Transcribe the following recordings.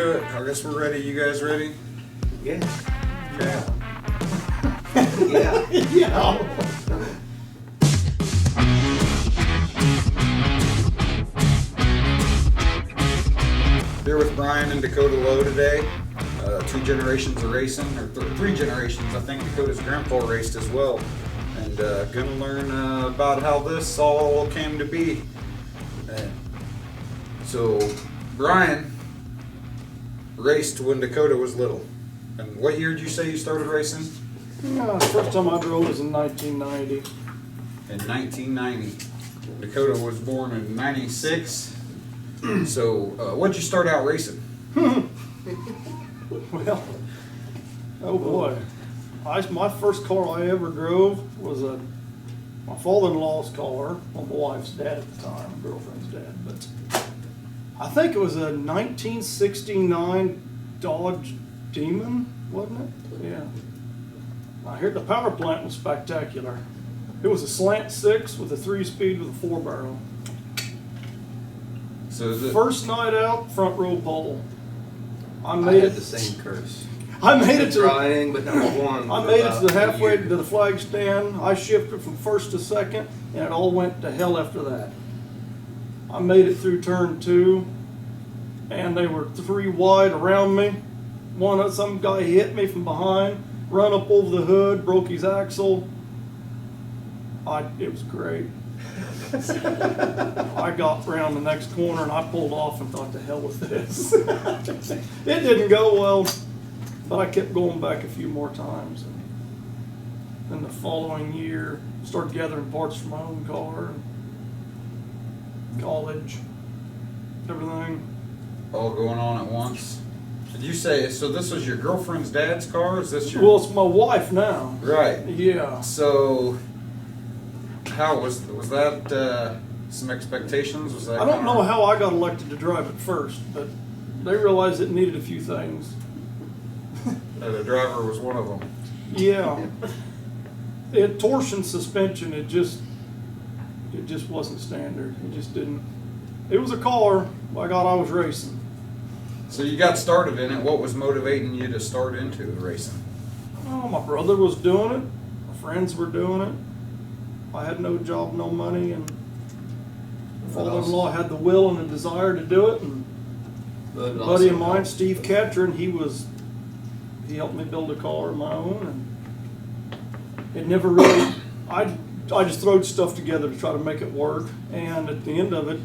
I guess we're ready. You guys ready? Yeah. Okay. Yeah. Yeah. Here with Brian and Dakota Lowe today. 2 generations of racing, or 3 generations. I think Dakota's grandpa raced as well. And gonna learn about how this all came to be. So Brian raced when Dakota was little. And what year did you say you started racing? Yeah, the first time I drove was in 1990. In 1990. Dakota was born in 96. So what'd you start out racing? Well, oh boy. My first car I ever drove was my father-in-law's car, my wife's dad at the time, girlfriend's dad. But I think it was a 1969 Dodge Demon, wasn't it? Yeah. I heard the power plant was spectacular. It was a slant 6 with a 3-speed with a 4-barrel. So First night out, front row pole. I had the same curse. I made it to trying, but number one. I made it to the halfway to the flag stand. I shifted from first to second, and it all went to hell after that. I made it through turn 2, and they were 3 wide around me. Some guy hit me from behind, run up over the hood, broke his axle. It was great. I got around the next corner and I pulled off and thought, to hell with this. It didn't go well, but I kept going back a few more times. And then the following year, started gathering parts for my own car, college, everything. all going on at once. Did you say, so this was your girlfriend's dad's car? Is this your... Well, it's my wife now. Right. Yeah. So, how was that, some expectations? Was that I don't know how I got elected to drive it first, but they realized it needed a few things. The driver was one of them. Yeah. Torsion suspension, it just wasn't standard. It just didn't. It was a car. By God, I was racing. So you got started in it. What was motivating you to start into the racing? Oh, my brother was doing it. My friends were doing it. I had no job, no money, and my father-in-law had the will and the desire to do it. And a buddy of mine, Steve Catron, he helped me build a car of my own, and it never really. I just throwed stuff together to try to make it work. And at the end of it,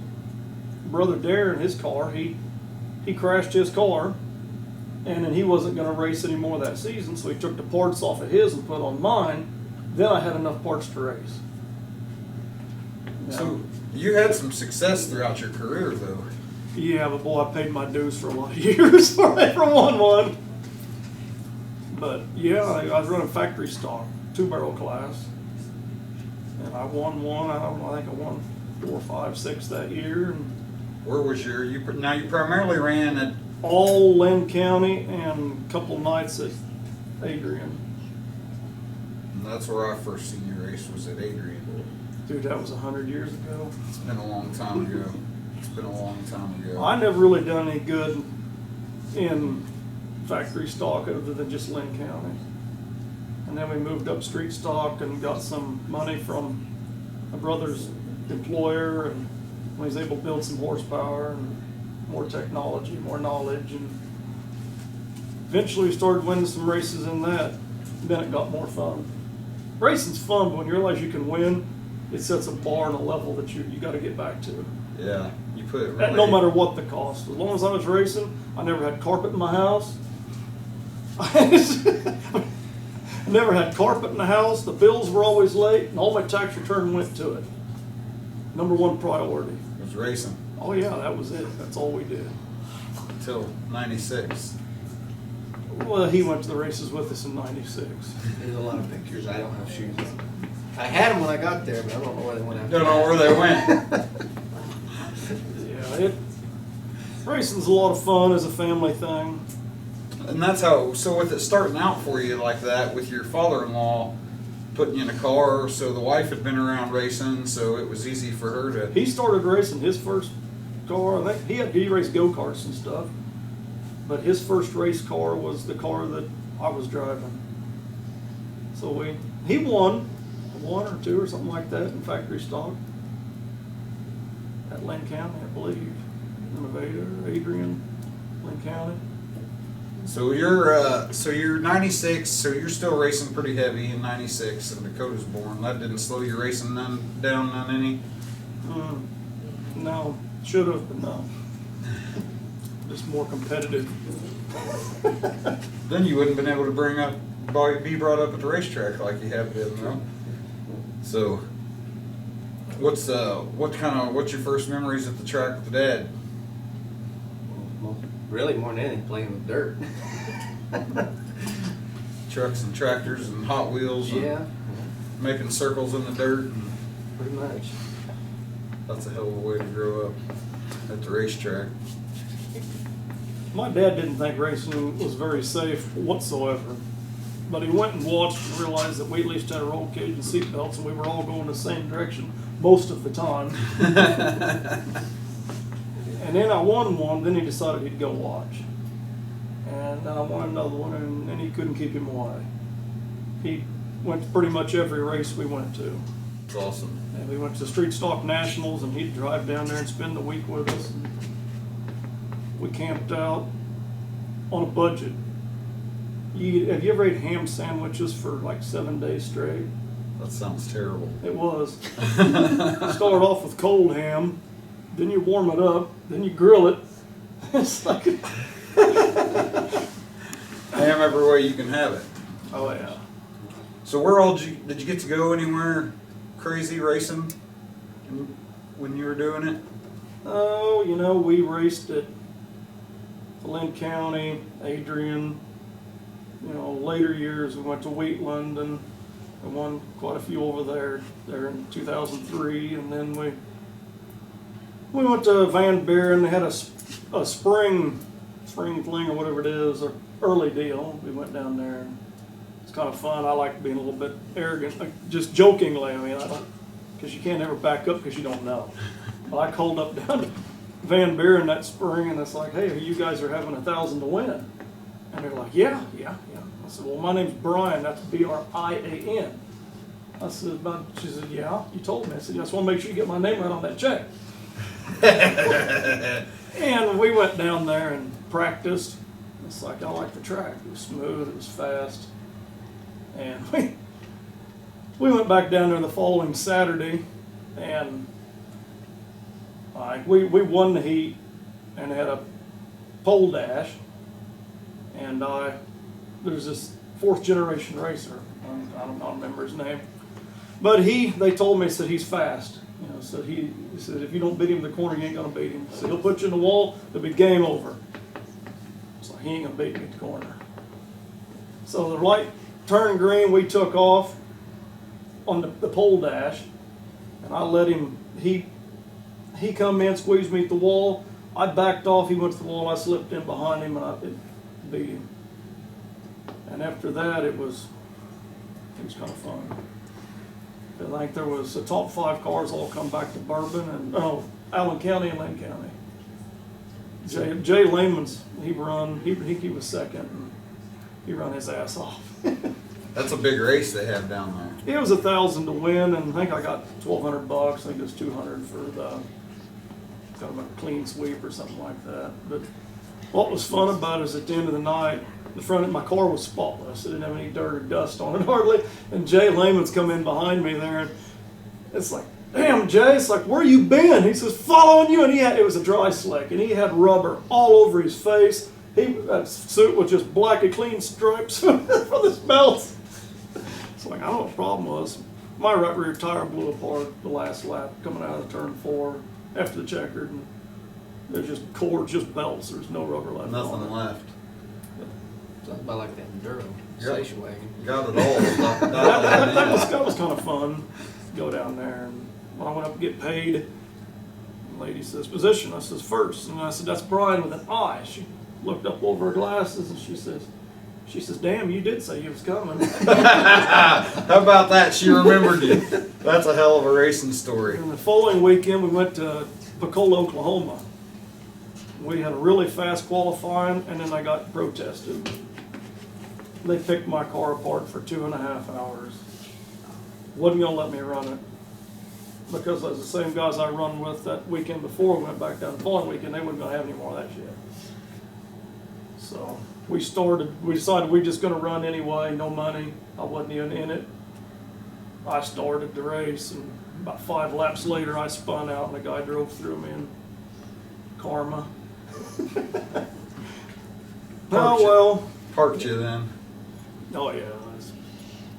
brother Darren, his car, he crashed his car, and then he wasn't going to race anymore that season, so he took the parts off of his and put on mine. Then I had enough parts to race. So you had some success throughout your career, though. Yeah, but boy, I paid my dues for a lot of years for I never won one. But yeah, I was running factory stock, 2-barrel class, and I won one. I think I won 4, 5, 6 that year. And where was you primarily ran at all Lynn County and a couple nights at Adrian. And that's where I first seen you race, was at Adrian. Dude, that was 100 years ago. It's been a long time ago. It's been a long time ago. I never really done any good in factory stock other than just Lynn County. And then we moved up street stock and got some money from my brother's employer, and he was able to build some horsepower and more technology, more knowledge, and eventually started winning some races in that. Then it got more fun. Racing's fun, but when you realize you can win, it sets a bar and a level that you got to get back to. Yeah, you put it really... No matter what the cost. As long as I was racing, I never had carpet in my house. I never had carpet in the house. The bills were always late, and all my tax return went to it. Number 1 priority. It was racing. Oh yeah, that was it. That's all we did. Until 96. Well, he went to the races with us in 96. There's a lot of pictures. I don't have shoes on. I had them when I got there, but I don't know where they went after. Don't know where they went. Yeah, racing's a lot of fun as a family thing. And that's how, so with it starting out for you like that, with your father-in-law putting you in a car, so the wife had been around racing, so it was easy for her to... He started racing his first car. I think he raced go-karts and stuff. but his first race car was the car that I was driving. So he won one or two or something like that in factory stock at Lynn County, I believe. Innovator, Adrian, Lynn County. So you're 96, so you're still racing pretty heavy in 96, and Dakota's born. That didn't slow your racing down none any? No, should have, but no. Just more competitive. Then you wouldn't have been able to be brought up at the racetrack like you have been, though. So, what's your first memories at the track with Dad? Well, really more than anything, playing with dirt. Trucks and tractors and Hot Wheels. And Yeah, making circles in the dirt. pretty much. That's a hell of a way to grow up at the racetrack. My dad didn't think racing was very safe whatsoever. But he went and watched and realized that we at least had a roll cage and seatbelts, and we were all going the same direction most of the time. And then I won one, then he decided he'd go watch. And then I won another one, and then he couldn't keep him away. He went to pretty much every race we went to. It's awesome. And we went to Street Stock Nationals, and he'd drive down there and spend the week with us. And we camped out on a budget. Have you ever ate ham sandwiches for like 7 days straight? That sounds terrible. It was. Start off with cold ham, then you warm it up, then you grill it. It's like Ham every way you can have it. oh yeah. So where all did you get to go anywhere crazy racing when you were doing it? Oh, we raced at Lynn County, Adrian. Later years we went to Wheatland and we won quite a few over there in 2003, and then we went to Van Buren. They had a spring fling or whatever it is, or early deal. We went down there and it's kind of fun. I like being a little bit arrogant, like just jokingly. I mean, I don't, because you can't ever back up because you don't know. But I called up down to Van Buren that spring, and it's like, hey, you guys are having 1,000 to win. And they're like, yeah. I said, well, my name's Brian. That's Brian. I said, she said, yeah, you told me. I said, I just want to make sure you get my name right on that check. And we went down there and practiced. It's like, I like the track. It was smooth. It was fast. And we went back down there the following Saturday, and we won the heat and had a pole dash. And there's this 4th generation racer. I don't remember his name, but they told me, said he's fast. So he said if you don't beat him in the corner, you ain't gonna beat him. So he'll put you in the wall. It'll be game over. So he ain't gonna beat me at the corner. So the light turned green. We took off on the pole dash, and I let him. He come in, squeezed me at the wall. I backed off. He went to the wall. I slipped in behind him, and I beat him. And after that, it was kind of fun. I think there was the top 5 cars all come back to Bourbon and Allen County and Lynn County. Jay Lehman's he was second, and he run his ass off. That's a big race they have down there. It was 1,000 to win, and I think I got $1,200. I think it was $200 for the kind of a clean sweep or something like that. But what was fun about it is at the end of the night, the front of my car was spotless. It didn't have any dirt or dust on it hardly. And Jay Lehman's come in behind me there, and it's like, damn, Jay, it's like, where you been? He says, following you. And it was a dry slick, and he had rubber all over his face. That suit was just black and clean stripes for the belts. It's like, I don't know what the problem was. My right rear tire blew apart the last lap coming out of turn 4 after the checkered. And there's just cords, just belts. There's no rubber left. Nothing left. Something about like that Enduro station wagon. Got it all. that was kind of fun. Go down there, and when I went up to get paid, the lady says, position. I says, first. And I said, that's Brian with an I. She looked up over her glasses, and she says, damn, you did say you was coming. How about that? She remembered you. That's a hell of a racing story. And the following weekend, we went to Dakota, Oklahoma. We had a really fast qualifying, and then I got protested. They picked my car apart for 2.5 hours. Wasn't gonna let me run it. Because those the same guys I run with that weekend before we went back down the following weekend, they wasn't gonna have any more of that shit. So we decided we just gonna run anyway, no money. I wasn't even in it. I started the race, and about 5 laps later I spun out and the guy drove through me, and karma. Oh well. Parked you then. Oh yeah, I just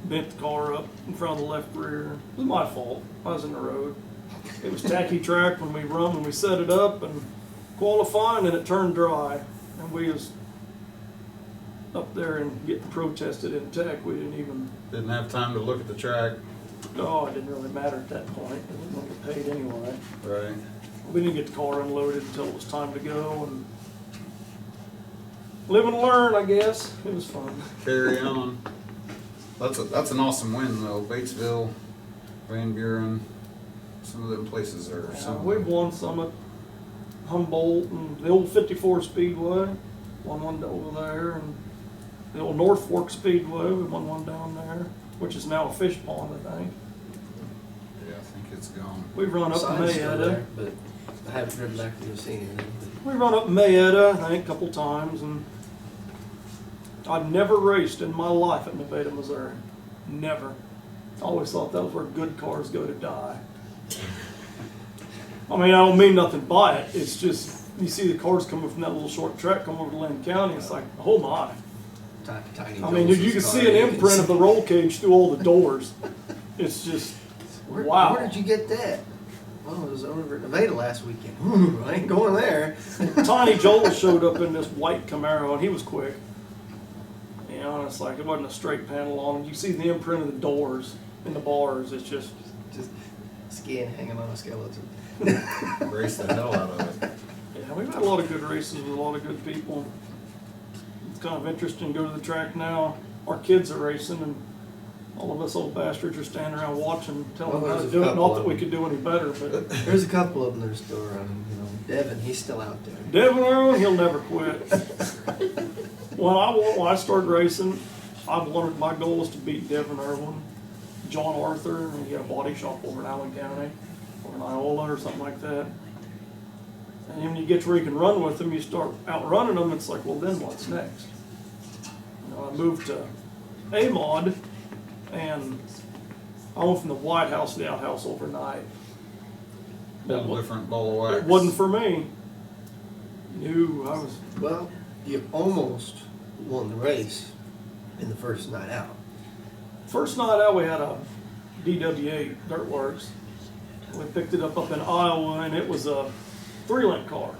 bent the car up in front of the left rear. It was my fault. I was in the road. It was tacky track when we set it up and qualifying, and it turned dry, and we was up there and getting protested in tech. We Didn't have time to look at the track. it didn't really matter at that point. It wasn't going to get paid anyway. Right. We didn't get the car unloaded until it was time to go, and live and learn, I guess. It was fun. Carry on. That's an awesome win though. Batesville, Van Buren, some of them places are. We've won some at Humboldt and the old 54 Speedway. Won one over there, and the old North Fork Speedway. We won one down there, which is now a fish pond, I think. Yeah, I think it's gone. We've run up Sign's still Mayetta. there, but I haven't driven back to see anything. We run up Mayetta, I think, a couple times, and I've never raced in my life at Nevada, Missouri. Never. I always thought that was where good cars go to die. I mean, I don't mean nothing by it. It's just, you see the cars coming from that little short track come over to Lynn County, it's like, oh my. Tiny I mean, you can see an imprint of the roll cage through all the doors. It's just, wow. Where did you get that? Well, it was over at Nevada last weekend. Ooh, I ain't going there. Tiny Joel showed up in this white Camaro, and he was quick. You know, it's like, it wasn't a straight panel on it. You see the imprint of the doors in the bars. It's just skin hanging on a skeleton. Race the hell out of it. Yeah, we've had a lot of good races with a lot of good people. It's kind of interesting to go to the track now. Our kids are racing, and all of us old bastards are standing around watching, telling them how to do it. Not that we could do any better, but There's a couple of them that are still running. You know, Devin, he's still out there. Devin Irwin, he'll never quit. When I started racing, my goal was to beat Devin Irwin, John Arthur, and he had a body shop over in Allen County, or in Iola or something like that. And then when you get to where you can run with them, you start outrunning them, it's like, well, then what's next? You know, I moved to A-Mod, and I went from the White House to the outhouse overnight. Whole different ball of wax. It wasn't for me. Well, you almost won the race in the first night out. First night out, we had a DW8 Dirt Works. We picked it up in Iowa, and it was a 3-link car.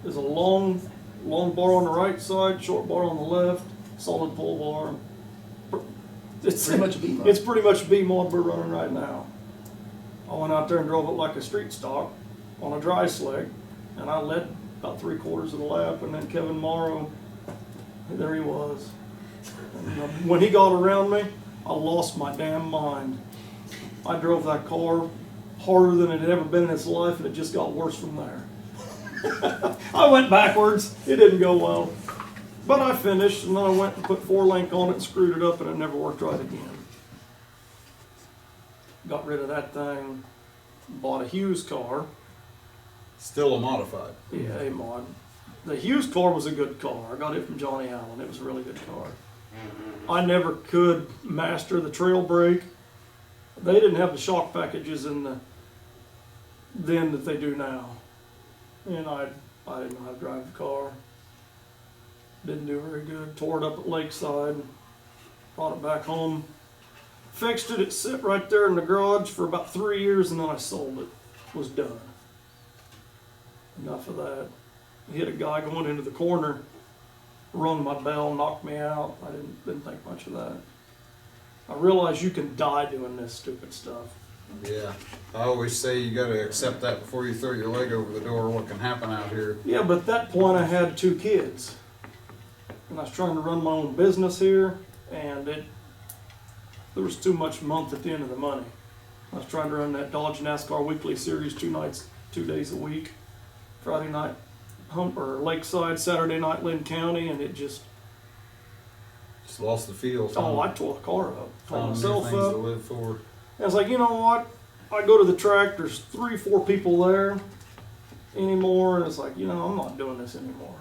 There's a long bar on the right side, short bar on the left, solid pole bar. It's Pretty much a B-mod. It's pretty much a B-mod we're running right now. I went out there and drove it like a street stock on a dry slick, and I led about 3/4 of the lap, and then Kevin Morrow, there he was. And when he got around me, I lost my damn mind. I drove that car harder than it had ever been in its life, and it just got worse from there. I went backwards. It didn't go well. But I finished, and then I went and put 4-link on it and screwed it up, and it never worked right again. Got rid of that thing, bought a Hughes car. Still a modified. Yeah, A-Mod. The Hughes car was a good car. I got it from Johnny Allen. It was a really good car. I never could master the trail brake. They didn't have the shock packages then that they do now. And I didn't know how to drive the car. Didn't do very good. Tore it up at Lakeside. Brought it back home. Fixed it. It sit right there in the garage for about 3 years, and then I sold it. Was done. Enough of that. Hit a guy going into the corner, rung my bell, knocked me out. I didn't think much of that. I realized you can die doing this stupid stuff. Yeah. I always say you got to accept that before you throw your leg over the door, what can happen out here. Yeah, but at that point I had 2 kids. And I was trying to run my own business here, and there was too much month at the end of the money. I was trying to run that Dodge NASCAR Weekly Series 2 days a week. Friday night or Lakeside Saturday night, Lynn County, and it just, lost the feel. I tore the car up. Tore Found new myself things to up. live for. I was like, you know what? I go to the track, there's 3, 4 people there anymore, and it's like, you know, I'm not doing this anymore.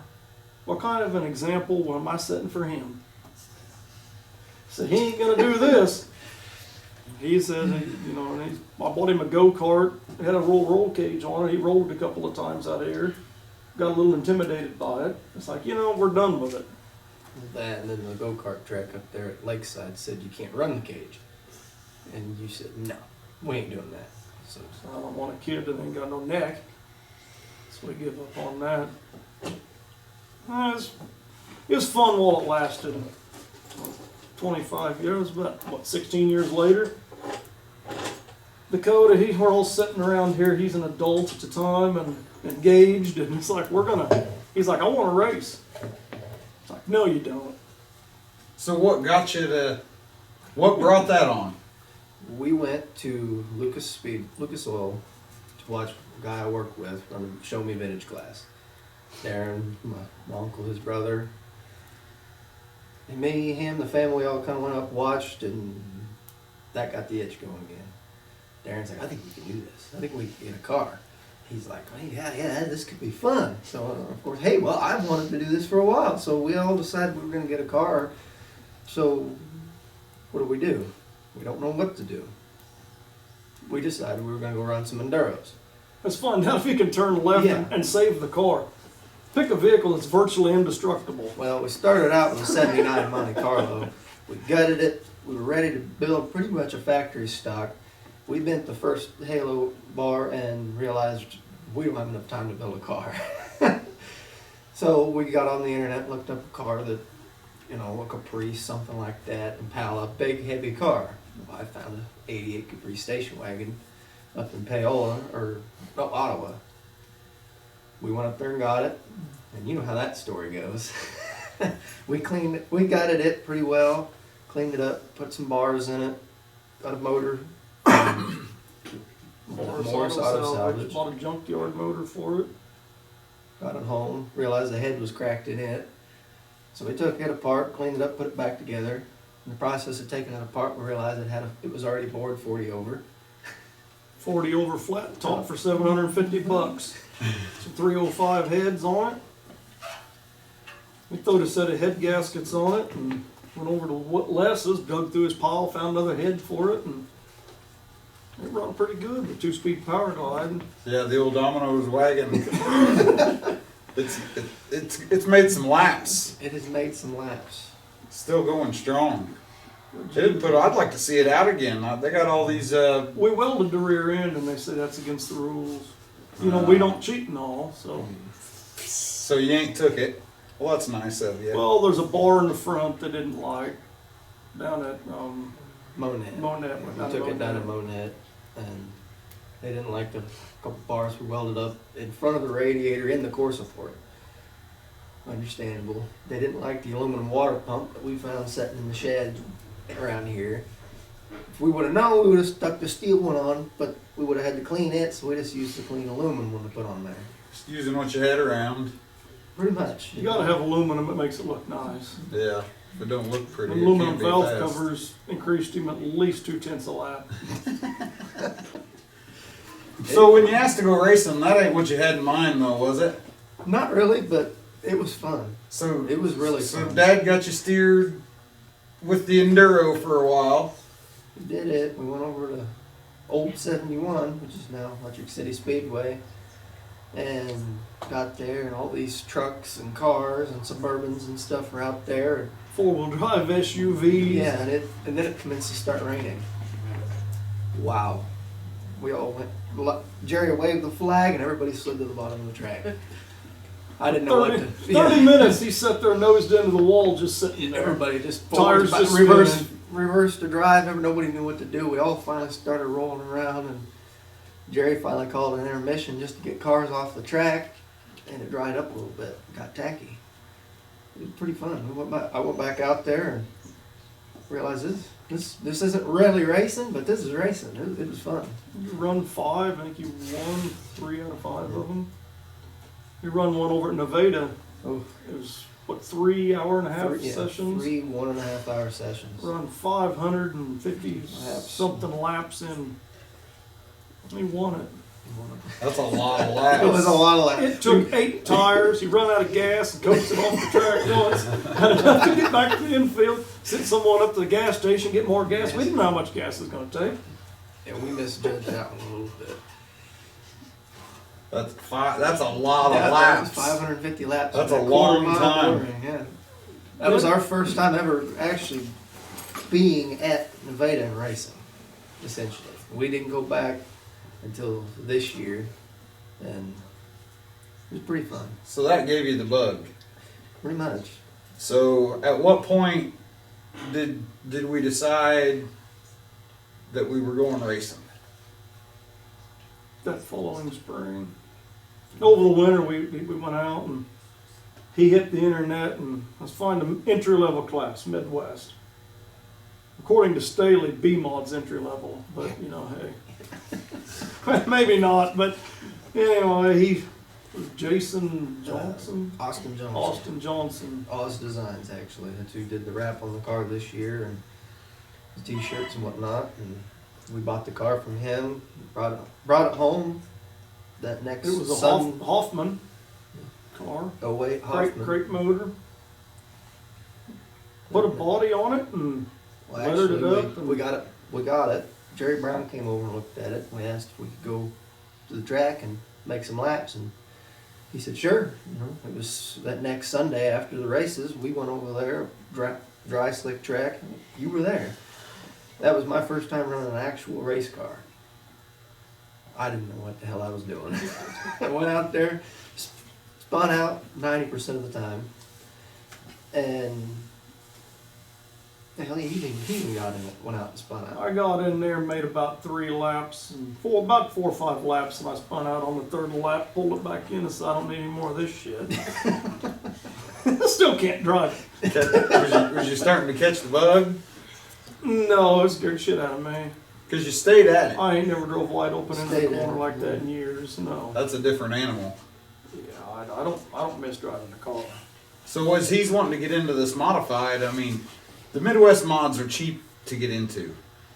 What kind of an example am I setting for him? So he ain't gonna do this. He said, you know, and I bought him a go-kart. It had a roll cage on it. He rolled it a couple of times out here. Got a little intimidated by it. It's like, you know, we're done with it. That and then the go-kart track up there at Lakeside said you can't run the cage. And you said, no, we ain't doing that. So I don't want a kid that ain't got no neck. So we give up on that. It was fun while it lasted. 25 years, but what, 16 years later? Dakota, we're all sitting around here. He's an adult at the time and engaged, and it's like, he's like, I want to race. It's like, no, you don't. So what what brought that on? we went to Lucas Oil to watch a guy I work with run a Show Me Vintage class. Darren, my uncle, his brother, and me, him, the family all kind of went up, watched, and that got the itch going again. Darren's like, I think we can do this. I think we can get a car. He's like, oh, yeah, this could be fun. So, of course, hey, well, I've wanted to do this for a while. So we all decided we were going to get a car. So what do? We don't know what to do. We decided we were going to go run some Enduros. It's fun. Now if you can turn left Yeah. and save the car. Pick a vehicle that's virtually indestructible. Well, we started out with a 79 Monte Carlo. We gutted it. We were ready to build pretty much a factory stock. We bent the first halo bar and realized we don't have enough time to build a car. So we got on the internet and looked up a car that, a Caprice, something like that, Impala, big, heavy car. Well, I found an 88 Caprice station wagon up in Paola, Ottawa. We went up there and got it, and you know how that story goes. We gutted it pretty well, cleaned it up, put some bars in it, got a motor. Morris Auto Salvage. Bought a junkyard motor for it. Got it home, realized the head was cracked in it. So we took it apart, cleaned it up, put it back together. In the process of taking it apart, we realized it was already bored 40 over. 40 over flat top for $750. Some 305 heads on it. We throwed a set of head gaskets on it and went over to Les's, dug through his pile, found another head for it, and it run pretty good with 2-speed power glide. Yeah, the old Domino's wagon. It's made some laps. It has made some laps. Still going strong. I'd like to see it out again. They got all these. We welded the rear end, and they say that's against the rules. We don't cheat and all, so. So you ain't took it. Well, that's nice of you. Well, there's a bar in the front they didn't like down at Monet. We took it down to Monet, and they didn't like the couple bars we welded up in front of the radiator in the core support. Understandable. They didn't like the aluminum water pump that we found sitting in the shed around here. If we would have known, we would have stuck the steel one on, but we would have had to clean it, so we just used the clean aluminum one to put on there. Just using what you had around. Pretty much. You gotta have aluminum, it makes it look nice. Yeah, if it don't look pretty, Aluminum it can't valve be fast. covers increased him at least 2/10 a lap. So when you asked to go racing, that ain't what you had in mind, though, was it? Not really, but it was fun. So It was really So fun. Dad got you steered with the Enduro for a while. We did it. We went over to Old 71, which is now Electric City Speedway, and got there, and all these trucks and cars and Suburbans and stuff were out there. 4-wheel drive SUVs. Yeah, and then it commenced to start raining. Wow. We all went. Jerry waved the flag, and everybody slid to the bottom of the track. I didn't know 30 minutes, he sat there nosed into the wall just sitting there. Everybody just Tires just reversed the drive. Nobody knew what to do. We all finally started rolling around, and Jerry finally called an intermission just to get cars off the track, and it dried up a little bit. Got tacky. It was pretty fun. I went back out there and realized this isn't really racing, but this is racing. It was fun. You run 5, I think you won 3 out of 5 of them. He run one over at Nevada. Oh, It was, what, 3 hour-and-a-half yeah, sessions? 3 1.5-hour sessions. Run 550 Laps. something laps in. He won it. That's a lot of laps. It was a lot of laps. It took 8 tires. He run out of gas and coasted off the track once. Had enough to get back to the infield, send someone up to the gas station, get more gas. We didn't know how much gas it was going to take. Yeah, we misjudged that one a little bit. That's a lot Yeah, of that was laps. 550 laps. That's in a quarter long mile time. boring, yeah. That was our first time ever actually being at Nevada and racing, essentially. We didn't go back until this year, and it was pretty fun, So that gave you the bug. pretty much. So at what point did we decide that we were going racing? That following spring. Over the winter, we went out and he hit the internet and let's find an entry level class, Midwest. According to Staley, B-Mod's entry level, but you know, hey, maybe not. But anyway, he was Jason Johnson, Austin Johnson. Austin Johnson. Oz Designs, actually. That's who did the wrap on the car this year, and the t-shirts and whatnot. And we bought the car from him, brought it home that next It was a Sun- Hoffman car, 08 Hoffman. crate motor. Put a body on it and Well, weathered it actually, up and- we got it. Jerry Brown came over and looked at it. We asked if we could go to the track and make some laps, and he said sure. You know, it was that next Sunday after the races. We went over there, dry slick track. You were there. That was my first time running an actual race car. I didn't know what the hell I was doing. I went out there, spun out 90% of the time, and the hell, he even got in it, went out and spun out. I got in there, made about 3 laps, and about 4 or 5 laps, and I spun out on the 3rd lap, pulled it back in, and said, I don't need any more of this shit. I still can't drive. Was you starting to catch the bug? No, it scared shit out of me. Because you stayed at it. I ain't never drove wide open into the Stayed in corner it, like that yeah. in years, no. That's a different animal. Yeah, I don't miss driving the car. So as he's wanting to get into this modified, I mean, the Midwest mods are cheap to get into.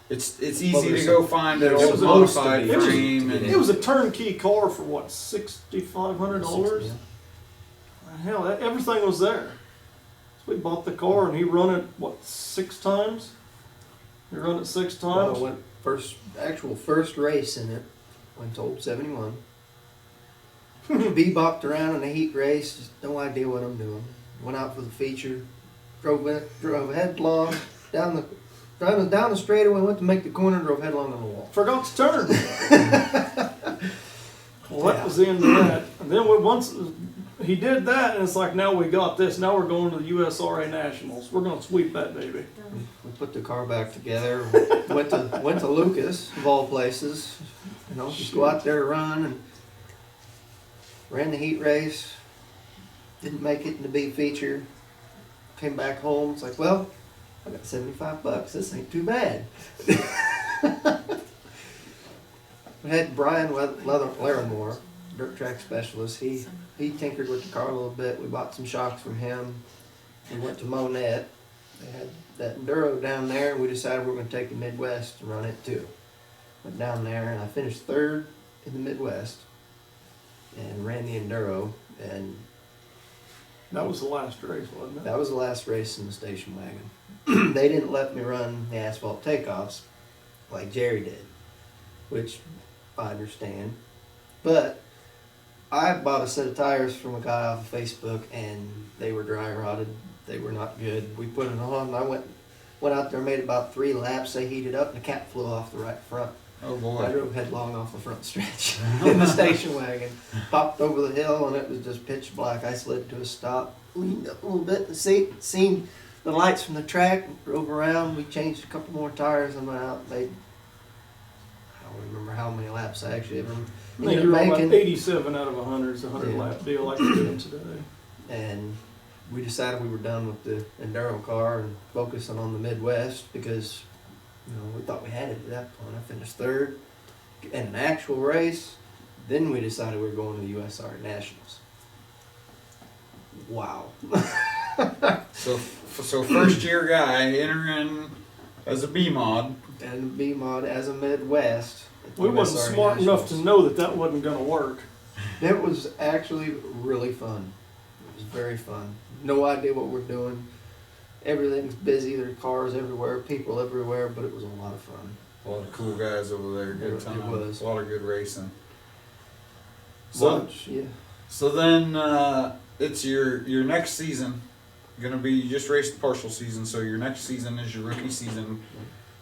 It's easy Well, to go find an there's old supposed to modified be frame. cheap to And get It was a turnkey car for what, $6,500? Yeah. Hell, everything was there. So we bought the car and he run it, what, 6 times? He run it 6 Well, times? I went first race in it, went to Old 71. Bebopped around in a heat race, just no idea what I'm doing. Went out for the feature, drove headlong down the straightaway, went to make the corner, drove headlong on the wall. Forgot to turn. Well, that was the end of that. And then once he did that, and it's like, now we got this. Now we're going to the USRA Nationals. We're going to sweep that baby. We put the car back together, went to Lucas, of all places, you know, just go out there, run, and ran the heat race. Didn't make it in the big feature. Came back home. It's like, well, I got $75. This ain't too bad. We had Brian Larimore, dirt track specialist. He tinkered with the car a little bit. We bought some shocks from him. We went to Monette. They had that Enduro down there, and we decided we were going to take the Midwest and run it too. Went down there, and I finished 3rd in the Midwest and ran the Enduro, and That was the last race, wasn't it? that was the last race in the station wagon. They didn't let me run the asphalt takeoffs like Jerry did, which I understand. But I bought a set of tires from a guy off of Facebook, and they were dry rotted. They were not good. We put it on, and I went out there, made about 3 laps. They heated up, and the cap flew off the right front. oh I boy. drove headlong off the front stretch in the station wagon. Popped over the hill, and it was just pitch black. I slid to a stop, leaned up a little bit to see, seen the lights from the track, drove around. We changed a couple more tires and went out. I don't remember how many laps I actually ever I think ended you were up about making. 87 out of 100. It's a 100 Yeah. lap deal like we did today. And we decided we were done with the Enduro car and focusing on the Midwest because, you know, we thought we had it at that point. I finished 3rd in an actual race. Then we decided we were going to the USR Nationals. wow. So first year guy entering as a B mod. And B mod as a Midwest. at the We wasn't USRA smart enough to Nationals. know that wasn't gonna work. It was actually really fun. It was very fun. No idea what we're doing. Everything's busy. There's cars everywhere, people everywhere, but it was a lot of fun. A lot of cool guys over there. Good It time. was. A lot of good racing. So Lunch, yeah. so then it's your next season. Gonna be, you just raced the partial season, so your next season is your rookie season,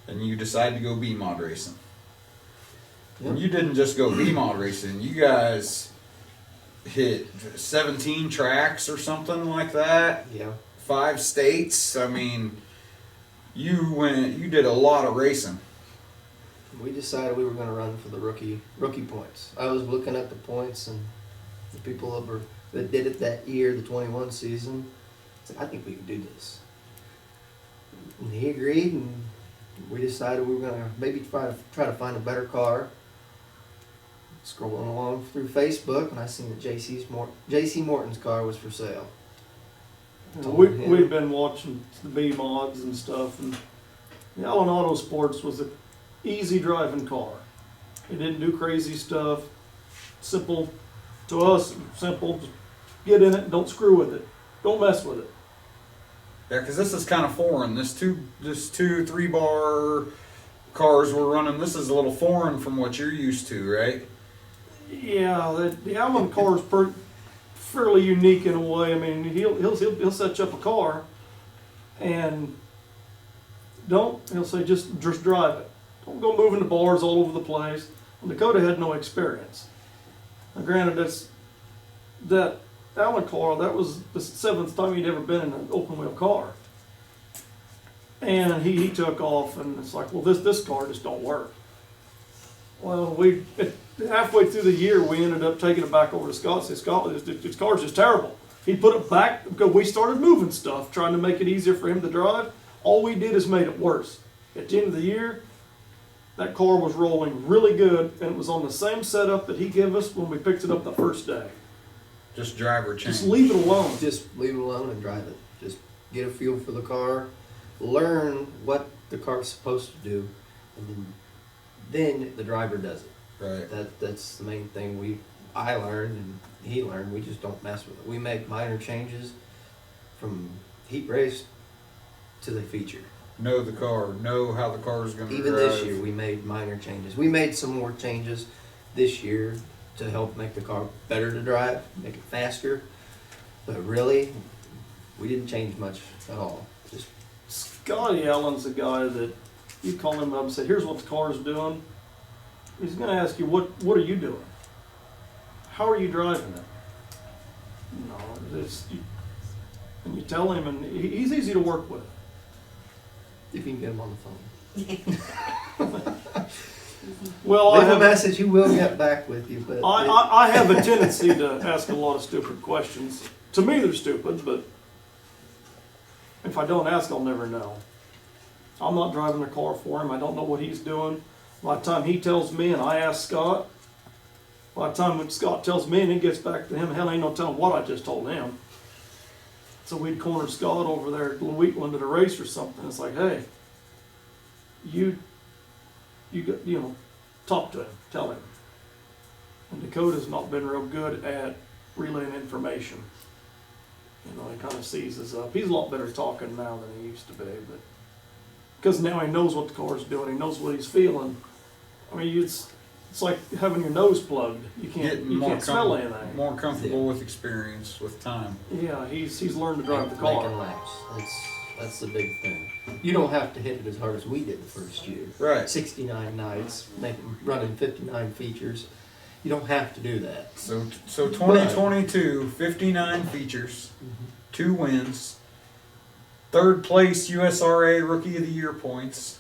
and you decide to go B mod racing. And you didn't just go B mod racing. You guys hit 17 tracks or something like that. Yeah. 5 states. I mean, you did a lot of racing. We decided we were going to run for the rookie points. I was looking at the points and the people that did it that year, the 21 season. I said, I think we can do this. And he agreed, and we decided we were going to maybe try to find a better car. Scrolling along through Facebook, and I seen that J.C. Morton's car was for sale. We'd been watching the B mods and stuff, and the Allen Auto Sports was an easy driving car. It didn't do crazy stuff. Simple to us. Simple. Just get in it. And don't screw with it. Don't mess with it. Yeah, because this is kind of foreign. This 3 bar cars we're running. This is a little foreign from what you're used to, right? Yeah, the Allen car is fairly unique in a way. I mean, he'll set you up a car, and he'll say just drive it. Don't go moving the bars all over the place. And Dakota had no experience. Now, granted, that Allen car, that was the 7th time he'd ever been in an open wheel car, and he took off, and it's like, well, this car just don't work. Well, halfway through the year, we ended up taking it back over to Scott. Said, Scott, this car's just terrible. He put it back because we started moving stuff, trying to make it easier for him to drive. All we did is made it worse. At the end of the year, that car was rolling really good, and it was on the same setup that he gave us when we picked it up the first day. Just driver change. Just leave it alone. Just leave it alone and drive it. Just get a feel for the car, learn what the car's supposed to do, and then the driver does it. Right. That's the main thing I learned and he learned. We just don't mess with it. We make minor changes from heat race to the feature. Know the car. Know how the car is going to drive. Even this year, we made minor changes. We made some more changes this year to help make the car better to drive, make it faster. But really, we didn't change much at all. Just Scotty Allen's the guy that you call him up and say, here's what the car's doing. He's going to ask you, what are you doing? How are you driving it? No, and you tell him, and he's easy to work with. if you can get him on the phone. Well, Leave a message, he will get back with you. But I have a tendency to ask a lot of stupid questions. To me, they're stupid, but if I don't ask, I'll never know. I'm not driving the car for him. I don't know what he's doing. By the time he tells me and I ask Scott, by the time when Scott tells me and it gets back to him, hell, ain't no telling what I just told him. So we'd corner Scott over there at Wheatland at a race or something. It's like, hey, you talk to him, tell him. And Dakota's not been real good at relaying information. He kind of seizes up. He's a lot better talking now than he used to be, but because now he knows what the car's doing, he knows what he's feeling. I mean, it's like having your nose plugged. You can't smell anything. More comfortable with experience, with time. Yeah, he's learned to drive the making car. laps. That's the big thing. You don't have to hit it as hard as we did the first year. Right. 69 nights, running 59 features. You don't have to do that. So 2022, 59 features, 2 wins, 3rd place USRA Rookie of the Year points.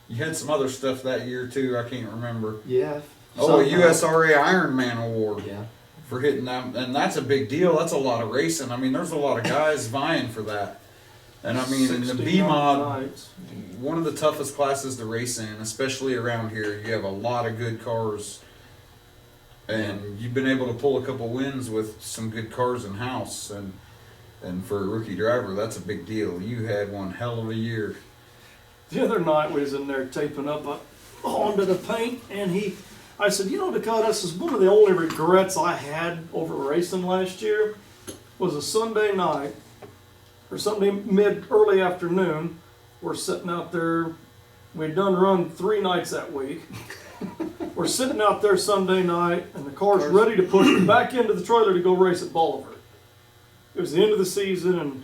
You had some other stuff that year too, I can't remember. Yeah. Oh, a USRA Ironman award. Yeah. For hitting that, and that's a big deal. That's a lot of racing. I mean, there's a lot of guys vying for that. And I mean, in the B mod, nights. one of the toughest classes to race in, especially around here. You have a lot of good cars and you've been able to pull a couple wins with some good cars in house, and for a rookie driver, that's a big deal. You had one hell of a year. The other night we was in there taping up onto the paint, and I said, you know, Dakota, this is one of the only regrets I had over racing last year. Was a Sunday night or Sunday early afternoon. We're sitting out there. We'd done run 3 nights that week. We're sitting out there Sunday night, and the car's ready to push back into the trailer to go race at Bolivar. It was the end of the season, and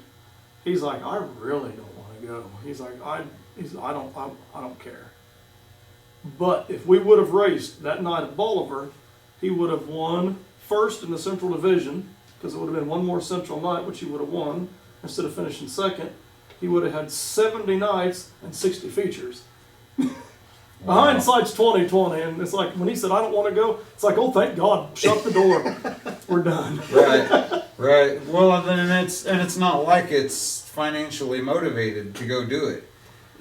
he's like, I really don't want to go. He's like, I don't care. But if we would have raced that night at Bolivar, he would have won first in the Central Division, because it would have been one more Central night, which he would have won, instead of finishing second. He would have had 70 nights and 60 features. Wow. Hindsight's 20/20, and it's like when he said I don't want to go, it's like, oh, thank God, shut the door, we're done. Right. Well, then it's not like it's financially motivated to go do it.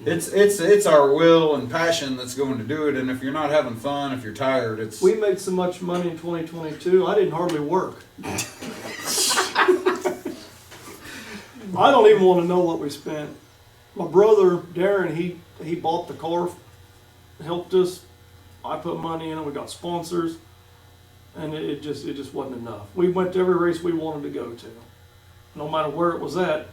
It's our will and passion that's going to do it, and if you're not having fun, if you're tired, it's. We made so much money in 2022, I didn't hardly work. I don't even want to know what we spent. My brother Darren, he bought the car, helped us. I put money in it. We got sponsors, and it just wasn't enough. We went to every race we wanted to go to, no matter where it was at.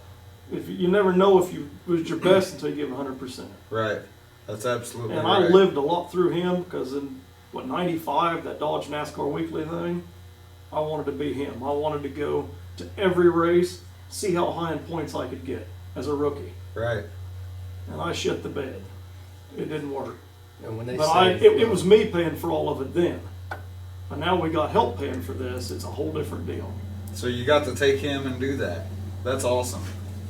If you never know if you was your best until you give 100%. Right. That's absolutely and right. I lived a lot through him, because in '95, that Dodge NASCAR Weekly thing, I wanted to be him. I wanted to go to every race, see how high in points I could get as a rookie. Right. And I shit the bed. It didn't work. And when they But it was me paying for all of it then. But now we got help paying for this. It's a whole different deal. So you got to take him and do that. That's awesome.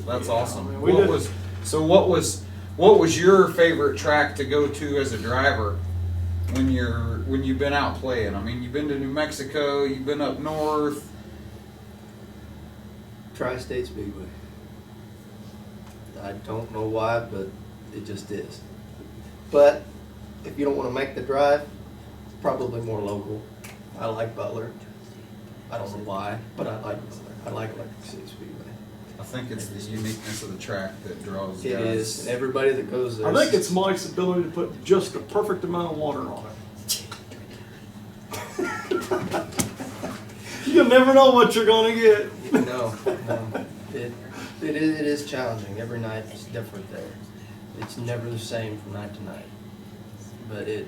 That's awesome. I mean, what was your favorite track to go to as a driver when you've been out playing? I mean, you've been to New Mexico, you've been up north. Tri-State Speedway. I don't know why, but it just is. But if you don't want to make the drive, probably more local. I like Butler. I don't know why, but I like Butler. I like Electric City Speedway. I think it's the uniqueness of the track that draws It guys. is, and everybody that goes there. I think it's Mike's ability to put just the perfect amount of water on it. You'll never know what you're going to get. No. It is challenging. Every night is different there. It's never the same from night to night. But it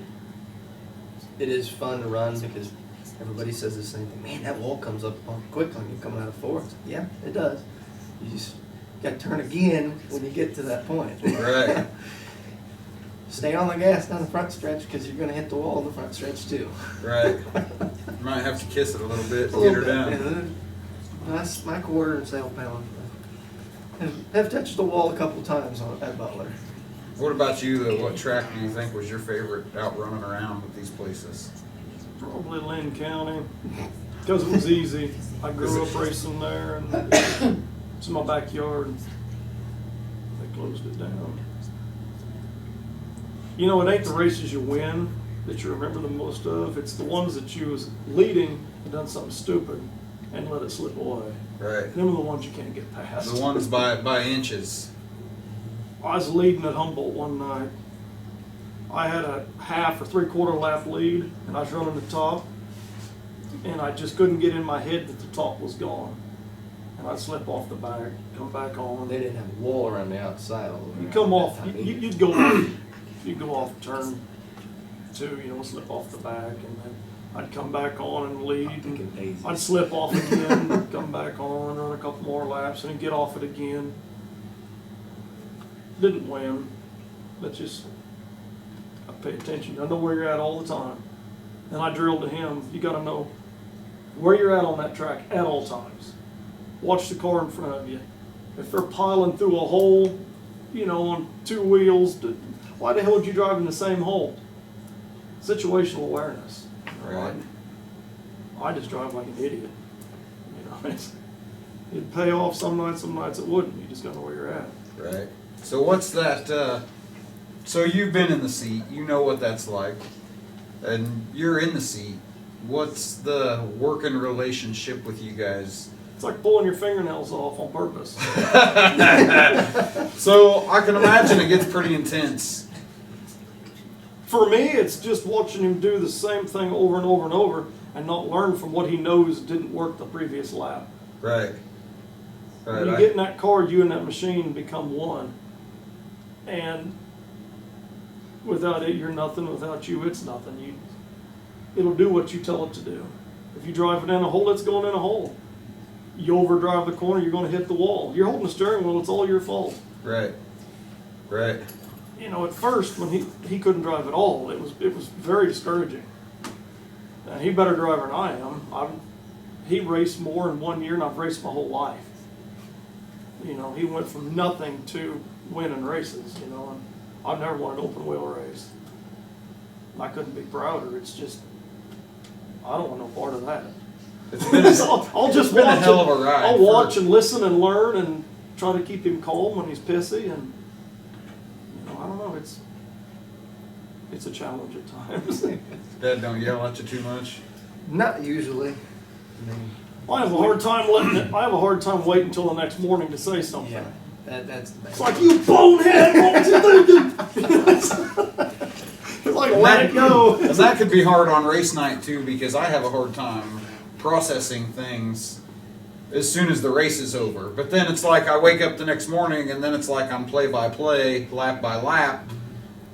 is fun to run, because everybody says the same thing. Man, that wall comes up on quick when you're coming out of fourth. Yeah, it does. You just got to turn again when you get to that point. Right. Stay on the gas down the front stretch, because you're going to hit the wall in the front stretch too. Right. You might have to kiss it a little bit to A get little her bit, down. yeah. That's my quarter and sail pound. Have touched the wall a couple times at Butler. What about you, though? What track do you think was your favorite out running around with these places? Probably Lynn County, because it was easy. I grew up racing there, and it's in my backyard. They closed it down. You know, it ain't the races you win that you remember the most of. It's the ones that you was leading and done something stupid and let it slip away. Right. Them are the ones you can't get past. The ones by inches. I was leading at Humboldt one night. I had a half or 3/4 lap lead, and I was running the top, and I just couldn't get in my head that the top was gone. And I'd slip off the back, come back on. They didn't have a wall around the outside all the way You around come at off, that time you'd go off turn 2, slip off the back, and then I'd come back on and lead, thinking and daisies. I'd slip off again, come back on, run a couple more laps, and then get off it again. Didn't win, but just I pay attention. I know where you're at all the time, and I drilled to him. You got to know where you're at on that track at all times. Watch the car in front of you. If they're piling through a hole, on 2 wheels, why the hell would you drive in the same hole? Situational awareness. Right. I just drive like an idiot. It'd pay off some nights it wouldn't. You just got to know where you're at. Right. So what's that? So you've been in the seat. You know what that's like, and you're in the seat. what's the working relationship with you guys? It's like pulling your fingernails off on purpose. So I can imagine it gets pretty intense. For me, it's just watching him do the same thing over and over and over and not learn from what he knows didn't work the previous lap. Right. When you get in that car, you and that machine become one. And without it, you're nothing. Without you, it's nothing. It'll do what you tell it to do. If you drive it in a hole, it's going in a hole. You overdrive the corner, you're going to hit the wall. You're holding the steering wheel, it's all your fault. Right. Right. You know, at first, when he couldn't drive at all, it was very discouraging. And he's a better driver than I am. He raced more in 1 year than I've raced my whole life. You know, he went from nothing to winning races, you know, and I've never won an open wheel race. I couldn't be prouder. It's just, I don't want no part of that. It's been, I'll just been watch a hell of a ride. I'll watch and listen and learn and try to keep him calm when he's pissy, and you know, I don't know, it's a challenge at times. Dad don't yell at you too much. Not usually. I mean, I have a hard time waiting until the next morning to say something. yeah, that's the main. It's like, you bonehead, what was you thinking? It's like, let it go. And that could be hard on race night too, because I have a hard time processing things as soon as the race is over. But then it's like I wake up the next morning and then it's like I'm play by play, lap by lap,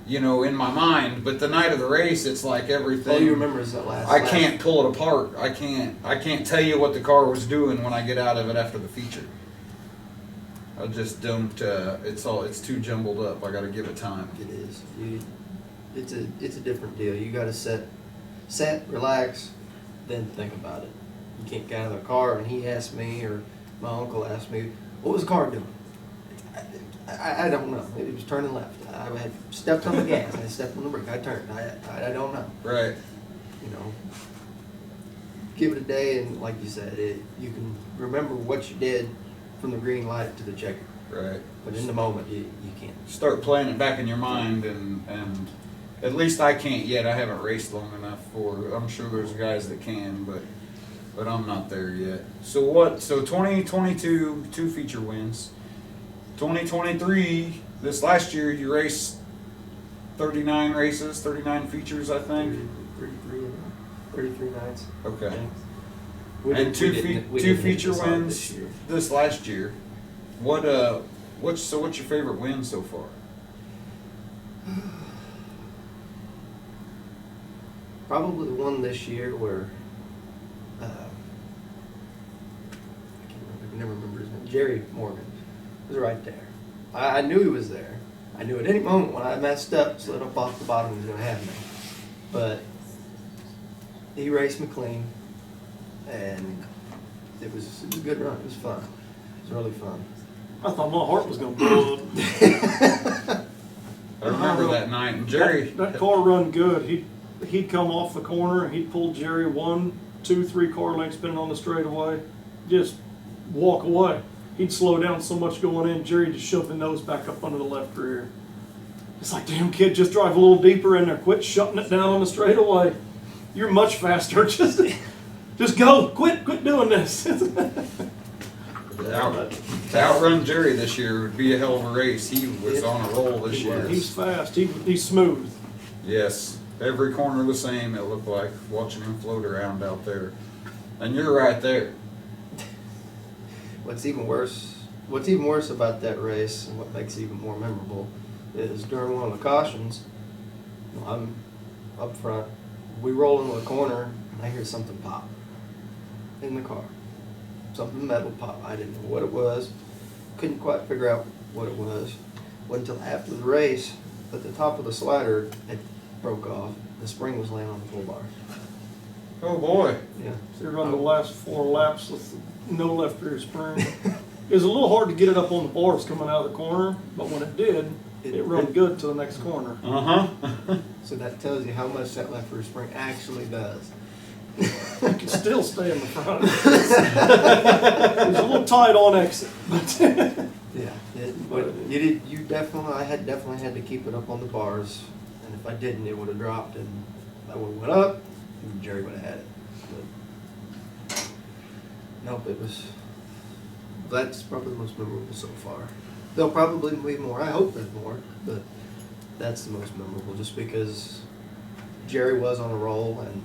you know, in my mind. But the night of the race, it's like everything. All you remember is that last I lap. can't pull it apart. I can't tell you what the car was doing when I get out of it after the feature. I just don't. It's too jumbled up. I got to give it time. It is. It's a different deal. You got to set, relax, then think about it. You can't get out of the car and he asked me, or my uncle asked me, what was the car doing? I don't know. Maybe it was turning left. I had stepped on the gas. I stepped on the brake. I turned. I don't know. Right. You know, give it a day, and like you said, you can remember what you did from the green light to the checker. Right. But in the moment, you can't. Start playing it back in your mind, and at least I can't yet. I haven't raced long enough for. I'm sure there's guys that can, but I'm not there yet. So what? So 2022, 2 feature wins. 2023, this last year you raced 39 races, 39 features, I think. 33 nights. Okay. We And didn't two hit feature this hard wins this year. this last year. What's your favorite win so far? Probably the one this year where I can never remember his name. Jerry Morgan was right there. I knew he was there. I knew at any moment when I messed up, slid up off the bottom, he was going to have me. But he raced me clean, and it was a good run. It was fun. It was really fun. I thought my heart was going to blow up. I remember that night, and Jerry. That car run good. He'd come off the corner and he'd pull Jerry 1, 2, 3 car lengths spinning on the straightaway. Just walk away. He'd slow down so much going in, Jerry just shoved the nose back up under the left rear. It's like, damn kid, just drive a little deeper in there. Quit shutting it down on the straightaway. You're much faster. Just go. Quit doing this. To outrun Jerry this year would be a hell of a race. He was on a roll this year. He's fast. He's smooth. Yes. Every corner the same, it looked like, watching him float around out there. And you're right there. What's even worse about that race, and what makes it even more memorable, is during one of the cautions, I'm up front, we roll into the corner, and I hear something pop in the car. Something metal pop. I didn't know what it was. Couldn't quite figure out what it was. Wasn't until after the race, at the top of the slider, it broke off. The spring was laying on the full bar. Oh boy. Yeah. So he run the last 4 laps with no left rear spring. It was a little hard to get it up on the bars coming out of the corner, but when it did, it run good to the next corner. Uh-huh. So that tells you how much that left rear spring actually does. I can still stay in the front. It was a little tight on exit, but Yeah, I definitely had to keep it up on the bars, and if I didn't, it would have dropped, and I would have went up, and Jerry would have had it. But, nope, that's probably the most memorable so far. There'll probably be more. I hope there's more, but that's the most memorable just because Jerry was on a roll and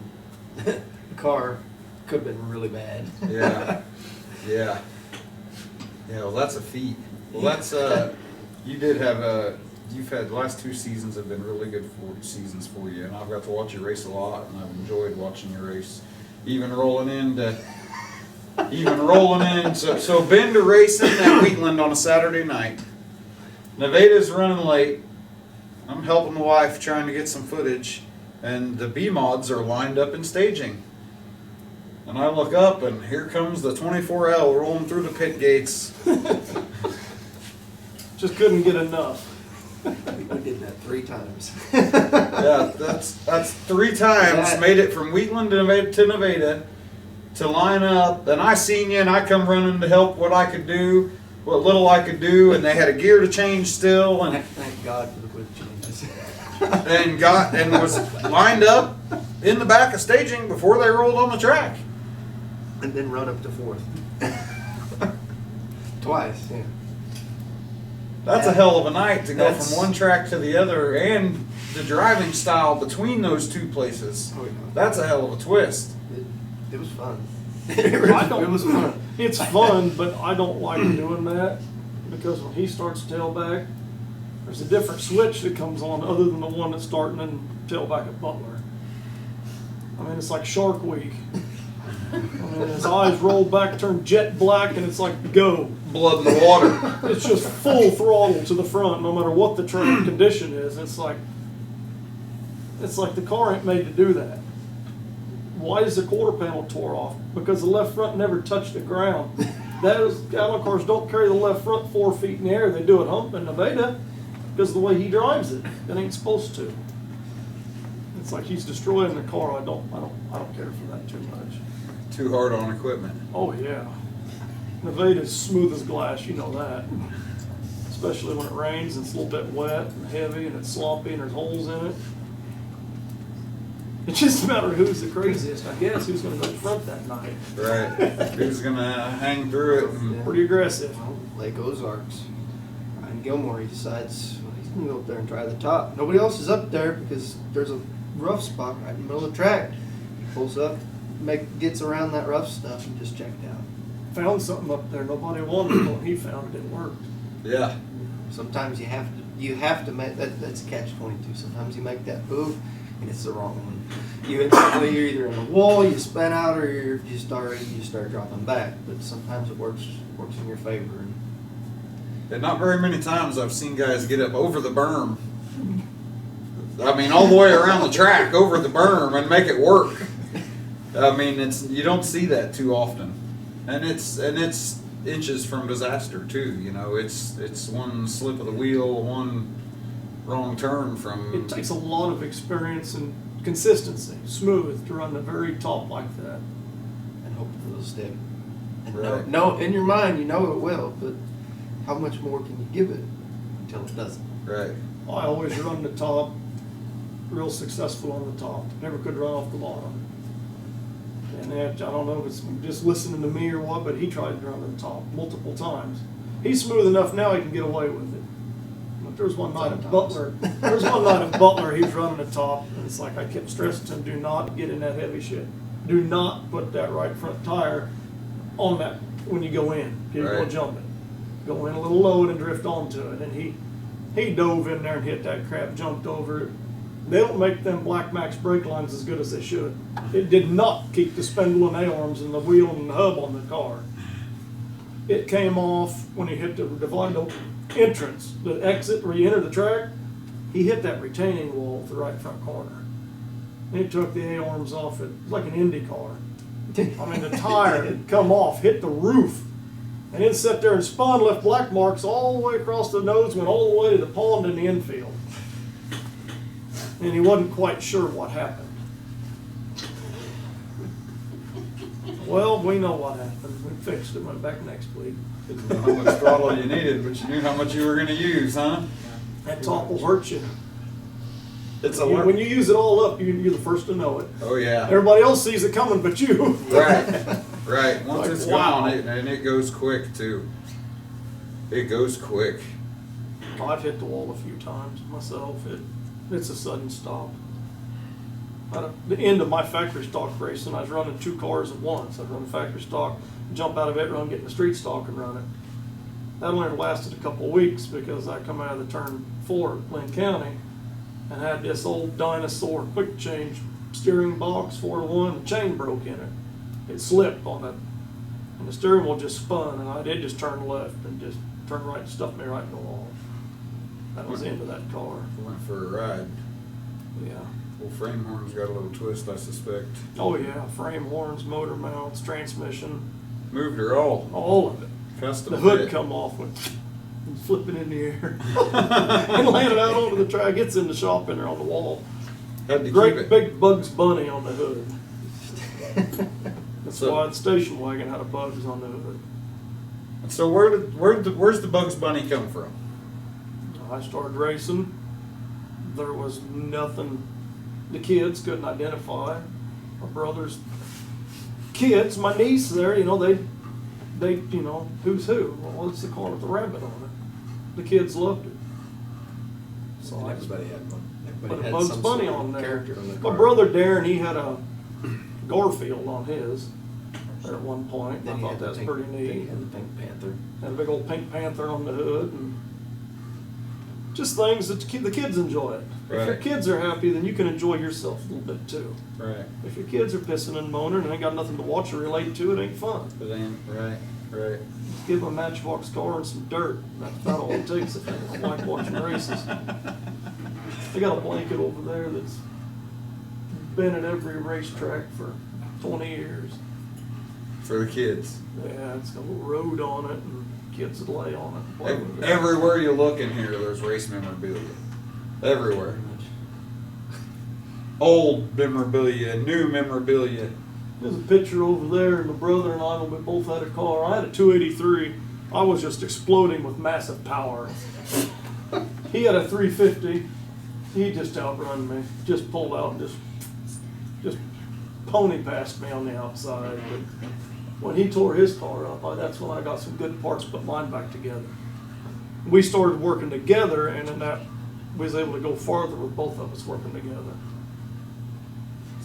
the car could have been really bad. Yeah. Yeah. Yeah, well, that's a feat. Well, that's, you've had, the last 2 seasons have been really good seasons for you, and I've got to watch you race a lot, and I've enjoyed watching you race. Even rolling in, so been to racing at Wheatland on a Saturday night. Nevada's running late. I'm helping the wife trying to get some footage, and the B-mods are lined up in staging. And I look up, and here comes the 24L rolling through the pit gates. Just couldn't get enough. I did that 3 times. Yeah, that's 3 times. Made it from Wheatland to Nevada to line up. And I seen you, and I come running to help what I could do, what little I could do. And they had a gear to change still, and Thank God for the quick changes. and was lined up in the back of staging before they rolled on the track. And then run up to 4th. Twice, yeah. That's a hell of a night to go That's- from one track to the other, and the driving style between those 2 places. Oh, yeah. That's a hell of a twist. It was fun. It was fun. It's fun, but I don't like doing that because when he starts tailback, there's a different switch that comes on other than the one that's starting in tailback at Butler. I mean, it's like Shark Week. I mean, his eyes roll back, turn jet black, and it's like go. Blood in the water. It's just full throttle to the front, no matter what the track condition is. It's like the car ain't made to do that. Why is the quarter panel tore off? Because the left front never touched the ground. Allen cars don't carry the left front 4 feet in the air. They do it hump in Nevada because of the way he drives it. It ain't supposed to. It's like he's destroying the car. I don't care for that too much. Too hard on equipment. Oh yeah. Nevada's smooth as glass, you know that. Especially when it rains and it's a little bit wet and heavy and it's sloppy and there's holes in it. It's just a matter of who's the craziest, I guess, who's gonna go front that night. Right. Who's gonna hang through it? Yeah. Pretty aggressive. Well, Lake Ozarks. Ryan Gilmore, he decides he's going to go up there and try the top. Nobody else is up there because there's a rough spot right in the middle of the track. He pulls up, gets around that rough stuff, and just checked out. Found something up there nobody wanted, but when he found it, it worked. Yeah. Sometimes you have to make that's catch-22. Sometimes you make that move and it's the wrong one. You're either in the wall, you spin out, or you start dropping back. But sometimes it works in your favor. And not very many times I've seen guys get up over the berm. I mean, all the way around the track, over the berm, and make it work. I mean, you don't see that too often, and it's inches from disaster too. You know, it's one slip of the wheel, one wrong turn from. It takes a lot of experience and consistency, smooth, to run the very top like that. And hope it'll stick. And Right. no, in your mind, you know it will, but how much more can you give it until it doesn't? Right. I always run the top, real successful on the top. Never could run off the bottom. And I don't know if it's just listening to me or what, but he tried to run to the top multiple times. He's smooth enough now he can get away with it. But there was one night at Butler. There was one night at Butler he was running the top, and it's like I kept stressing to him, do not get in that heavy shit. Do not put that right front tire on that when you go in. You Right. go jump it. Go in a little low and drift onto it. And he dove in there and hit that crap, jumped over it. They don't make them Black Max brake lines as good as they should. It did not keep the spindle and A-arms and the wheel and the hub on the car. It came off when he hit the divider entrance, the exit where you enter the track. He hit that retaining wall with the right front corner. And he took the A-arms off it. It was like an Indy car. I mean, the tire had come off, hit the roof, and then sat there and spun, left black marks all the way across the nose, went all the way to the pond in the infield. And he wasn't quite sure what happened. Well, we know what happened. We fixed it, went back next week. Didn't know how much throttle you needed, but you knew how much you were going to use, huh? That top will hurt you. It's a When you use it all up, you're the first to know it. Oh yeah. Everybody else sees it coming but you. Right. Right. Once Like, it's wow. gone, and it goes quick too. It goes quick. I've hit the wall a few times myself. It's a sudden stop. At the end of my factory stock racing, I was running 2 cars at once. I'd run factory stock, jump out of it, run, get in the street stock and run it. That only lasted a couple of weeks because I come out of the turn 4 at Lynn County and had this old dinosaur quick change steering box 4-to-1. The chain broke in it. It slipped on it, and the steering wheel just spun, and I did just turn left and just turn right and stuffed me right in the wall. That was the end of that car. Went for a ride. Yeah. Well, frame horn's got a little twist, I suspect. Oh yeah, frame horns, motor mounts, transmission, Moved her all. all of it. Custom The hood fit. come off with flipping in the air and landed out onto the track. It's in the shop in there on the wall. Had to keep Great it. big Bugs Bunny on the hood. That's So- why the station wagon had a Bugs on the hood. So where's the Bugs Bunny come from? I started racing. There was nothing the kids couldn't identify. My brother's kids, my niece there, they who's who? Well, it's the car with the rabbit on it. The kids loved it. So I Everybody had one. put Everybody a had Bugs some Bunny sort of on there. character on the My car. brother Darren, he had a Garfield on his at one point. Then I he thought had that was the pretty Then neat. he had the Pink Panther. Had a big old Pink Panther on the hood, and just things that the kids enjoy it. If your Right. kids are happy, then you can enjoy yourself a little bit too. Right. If your kids are pissing and moaning and ain't got nothing to watch or relate to, it ain't fun. But then, right. Just give them a Matchbox car and some dirt. That's about all it takes if they don't like watching races. They got a blanket over there that's been at every racetrack for 20 years. For the kids. Yeah, it's got a little road on it, and kids would lay on it. and play with it. Everywhere you look in here, there's race memorabilia. Everywhere. Old memorabilia, new memorabilia. There's a picture over there, and my brother and I, we both had a car. I had a 283. I was just exploding with massive power. He had a 350. He just outrun me. Just pulled out and just pony passed me on the outside. But when he tore his car up, that's when I got some good parts, put mine back together. We started working together, and then that we was able to go farther with both of us working together.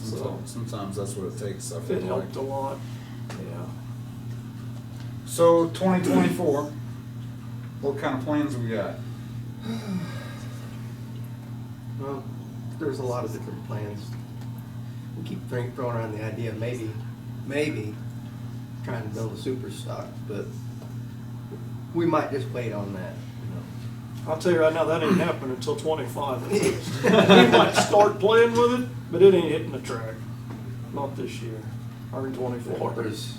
So Sometimes that's what it takes. I feel it like. helped a lot. Yeah. So 2024, what kind of plans we got? Well, there's a lot of different plans. We keep throwing around the idea of maybe trying to build a super stock, but we might just wait on that. I'll tell you right now, that ain't happening until 25 at least. We might start playing with it, but it ain't hitting the track. Not this year, or in 24. There's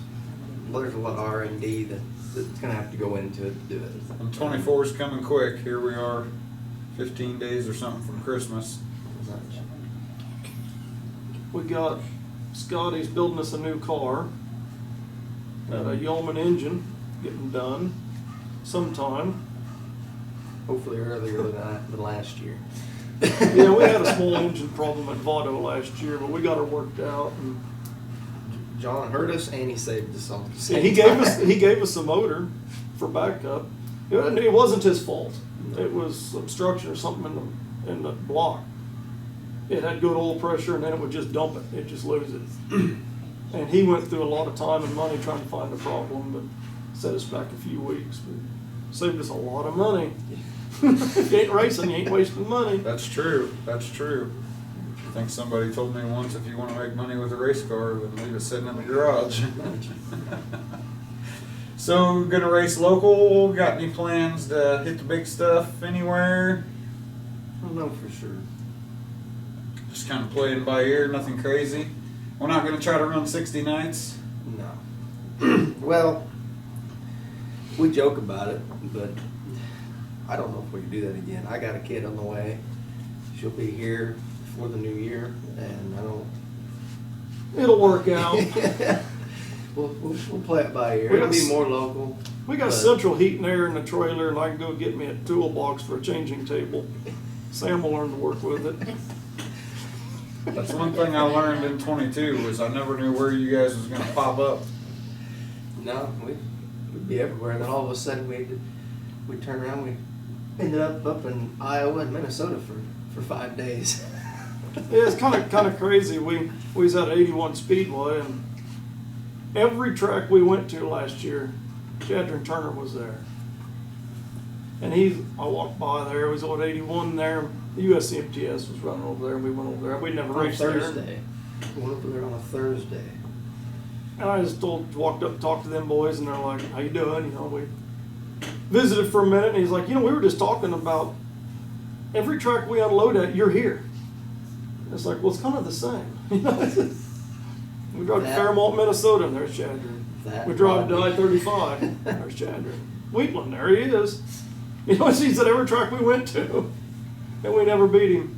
a lot of R&D that's gonna have to go into it to do it. And 24 is coming quick. Here we are, 15 days or something from Christmas. We got Scotty's building us a new car. Got a Yeoman engine getting done sometime. Hopefully earlier than last year. Yeah, we had a small engine problem at Votto last year, but we got her worked out. And John hurt us and he saved us all. and he gave us a motor for backup. It wasn't his fault. It was obstruction or something in the block. It had good oil pressure, and then it would just dump it. It just lose it. And he went through a lot of time and money trying to find the problem, but set us back a few weeks. But saved us a lot of money. If you ain't racing, you ain't wasting money. That's true. That's true. I think somebody told me once, if you want to make money with a race car, then leave it sitting in the garage. So, we're gonna race local. Got any plans to hit the big stuff anywhere? I don't know for sure. Just kind of playing by ear, nothing crazy. We're not gonna try to run 60 nights. No. Well, we joke about it, but I don't know if we can do that again. I got a kid on the way. She'll be here before the new year, and I don't. It'll work out. We'll play it by ear. We It'll got be s- more local. We got but- central heat and air in the trailer, and I can go get me a toolbox for a changing table. Sam will learn to work with it. That's one thing I learned in 22 was I never knew where you guys was gonna pop up. No, we'd be everywhere, and then all of a sudden we'd turn around, we ended up in Iowa and Minnesota for 5 days. Yeah, it's kind of crazy. We was at 81 Speedway, and every track we went to last year, Chadron Turner was there. And I walked by there, it was on 81 there, the USCMTS was running over there, and we went over there. We'd never On a raced there. Thursday. We went over there on a Thursday. And I just walked up, talked to them boys, and they're like, "How you doing?" You know, we visited for a minute, and he's like, "You know, we were just talking about every track we unload at, you're here." It's like, well, it's kind of the same. You know, we drive to Fairmont, Minnesota, and there's Chadron. We drive to I-35, there's Chadron. Wheatland, there he is. You know, he's at every track we went to, and we never beat him.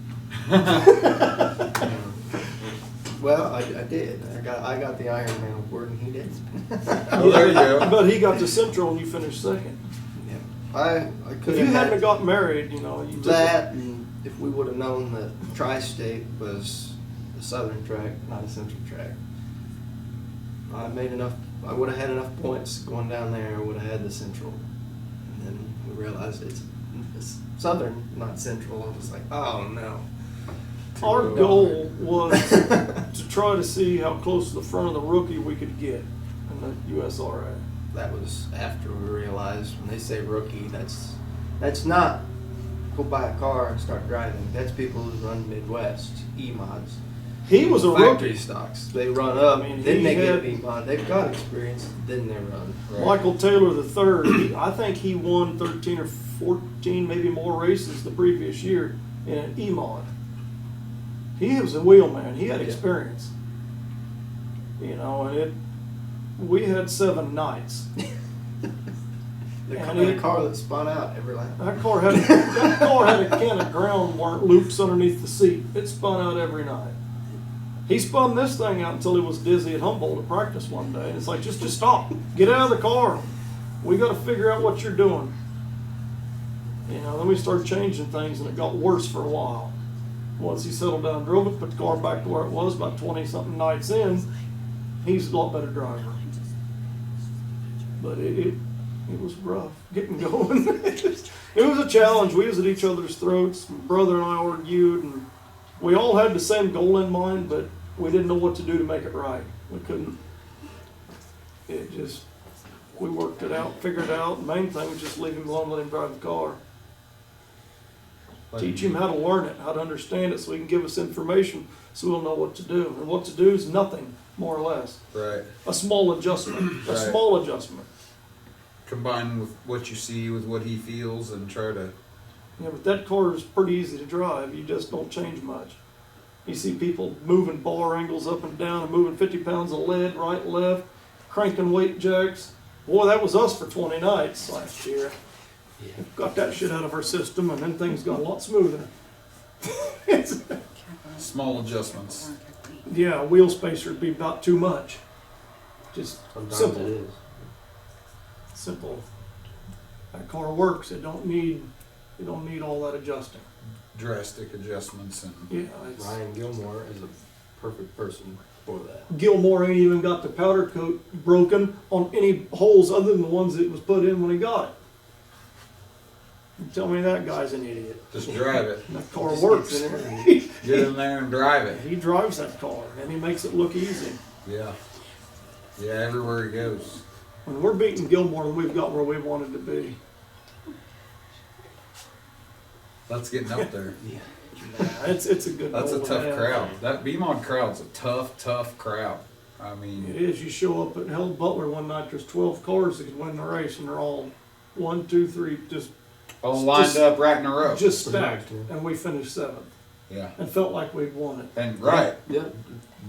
Well, I did. I got the Ironman award, and he didn't. Oh, there you go. But he got to Central, and you finished second. Yeah. I could If you have hadn't had got married, you know, you took that, and if we would have known that Tri-State was a southern track, not a central track, I would have had enough points going down there. I would have had the central, and then we realized it's southern, not central. I was like, oh no. Our goal was to try to see how close to the front of the rookie we could get in the USRA. That was after we realized when they say rookie, that's not go buy a car and start driving. That's people who run Midwest E-mods. He was a Factory rookie. stocks. They run up, I mean, then he they had- get E-mod. They've got experience, then they run. Right. Michael Taylor III, I think he won 13 or 14, maybe more races the previous year in an E-mod. He was a wheelman. He had Yeah. experience. You know, and we had 7 nights. The car that spun out every lap. That car had a can of ground warrant loops underneath the seat. It spun out every night. He spun this thing out until he was dizzy at Humboldt at practice one day. And it's like, just stop. Get out of the car. We got to figure out what you're doing. You know, then we started changing things, and it got worse for a while. Once he settled down and drove it, put the car back to where it was about 20-something nights in, he's a lot better driver. But it was rough getting going. It was a challenge. We was at each other's throats. My brother and I argued, and we all had the same goal in mind, but we didn't know what to do to make it right. We couldn't. We worked it out, figured it out. The main thing was just leave him alone, let him drive the car. Teach him how to learn it, how to understand it, so he can give us information so we'll know what to do. And what to do is nothing, more or less. Right. A small adjustment. A Right. small adjustment. Combine with what you see with what he feels and try to. Yeah, but that car is pretty easy to drive. You just don't change much. You see people moving bar angles up and down and moving 50 pounds of lead right and left, cranking weight jacks. Boy, that was us for 20 nights last year. Yeah. Got that shit out of our system, and then things got a lot smoother. Small adjustments. Yeah, a wheel spacer would be about too much. Just Sometimes simple. it is. Simple. That car works. It don't need all that adjusting. Drastic adjustments and. Yeah, it's, Ryan Gilmore is a perfect person for that. Gilmore ain't even got the powder coat broken on any holes other than the ones that was put in when he got it. You tell me that guy's an idiot. Just drive it. That car Just works. gets in there and- Get in there and drive it. He drives that car, and he makes it look easy. Yeah. Yeah, everywhere he goes. When we're beating Gilmore, we've got where we wanted to be. That's getting up there. Yeah. It's a good. That's a goal to tough have. crowd. That BMOD crowd's a tough crowd. I It mean, is. You show up at Hell Butler one night. There's 12 cars that could win the race, and they're all 1, 2, 3, all lined up right in a row. just stacked, and we finished 7th, Yeah. and felt like we'd won it. And right. Yeah.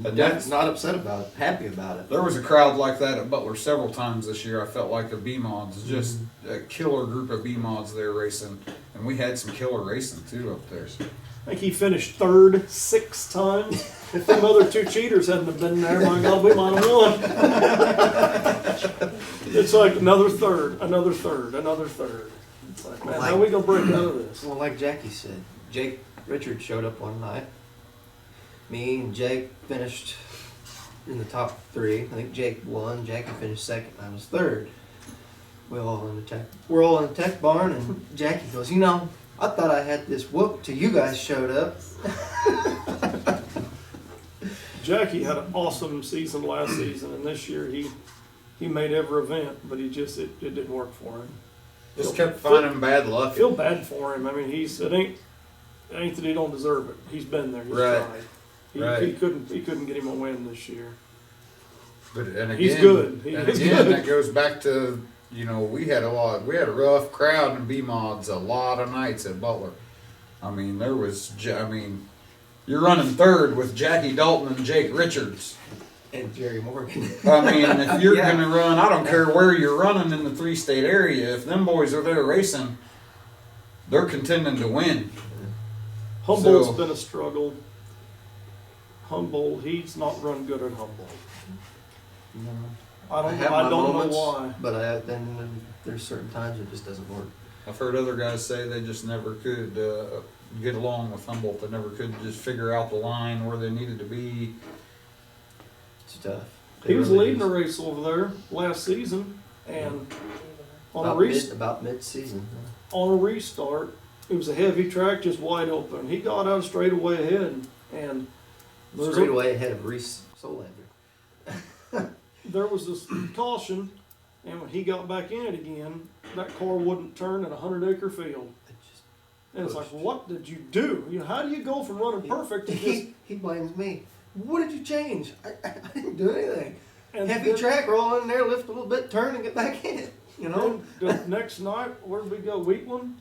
And That's not upset about it. Happy about it. There was a crowd like that at Butler several times this year. I felt like the B-Mods, just a killer group of B-Mods there racing. And we had some killer racing too up there. I think he finished 3rd 6 times. If them other 2 cheaters hadn't have been there, my God, we might have won. It's like another third, another third, another third. It's like, man, how are we gonna break out of this? Well, like Jackie said, Jake Richards showed up one night. Me and Jake finished in the top 3. I think Jake won. Jackie finished second. I was third. We're all in the tech barn, and Jackie goes, "You know, I thought I had this whoop till you guys showed up." Jackie had an awesome season last season, and this year he made every event, but it didn't work for him. Just kept finding bad I luck. feel bad for him. I mean, it ain't that he don't deserve it. He's been there. He's Right. tried. He couldn't get him a win this year. But and again, He's good. and again, that goes back to, you know, we had a rough crowd in B mods a lot of nights at Butler. I mean, you're running third with Jackie Dalton and Jake Richards. And Jerry Morgan. I mean, if you're Yeah. gonna run, I don't care where you're running in the 3-state area. If them boys are there racing, they're contending to win. Humboldt's So- been a struggle. He's not run good at Humboldt. I don't have my know moments, why. But then there's certain times it just doesn't work. I've heard other guys say they just never could get along with Humboldt. They never could just figure out the line where they needed to be. It's tough. He was leading a race over there last season, and on about mid-season. on a restart, it was a heavy track, just wide open. He got out straight away ahead, and Straight away ahead of Reese Solander. there was this caution, and when he got back in it again, that car wouldn't turn in a 100-acre field. It just And it's like, pushed. what did you do? How do you go from running perfect to just He blames me. What did you change? I didn't do anything. and Heavy then- track, roll in there, lift a little bit, turn, and get back in it. You know? Then the next night, where did we go? Wheatland,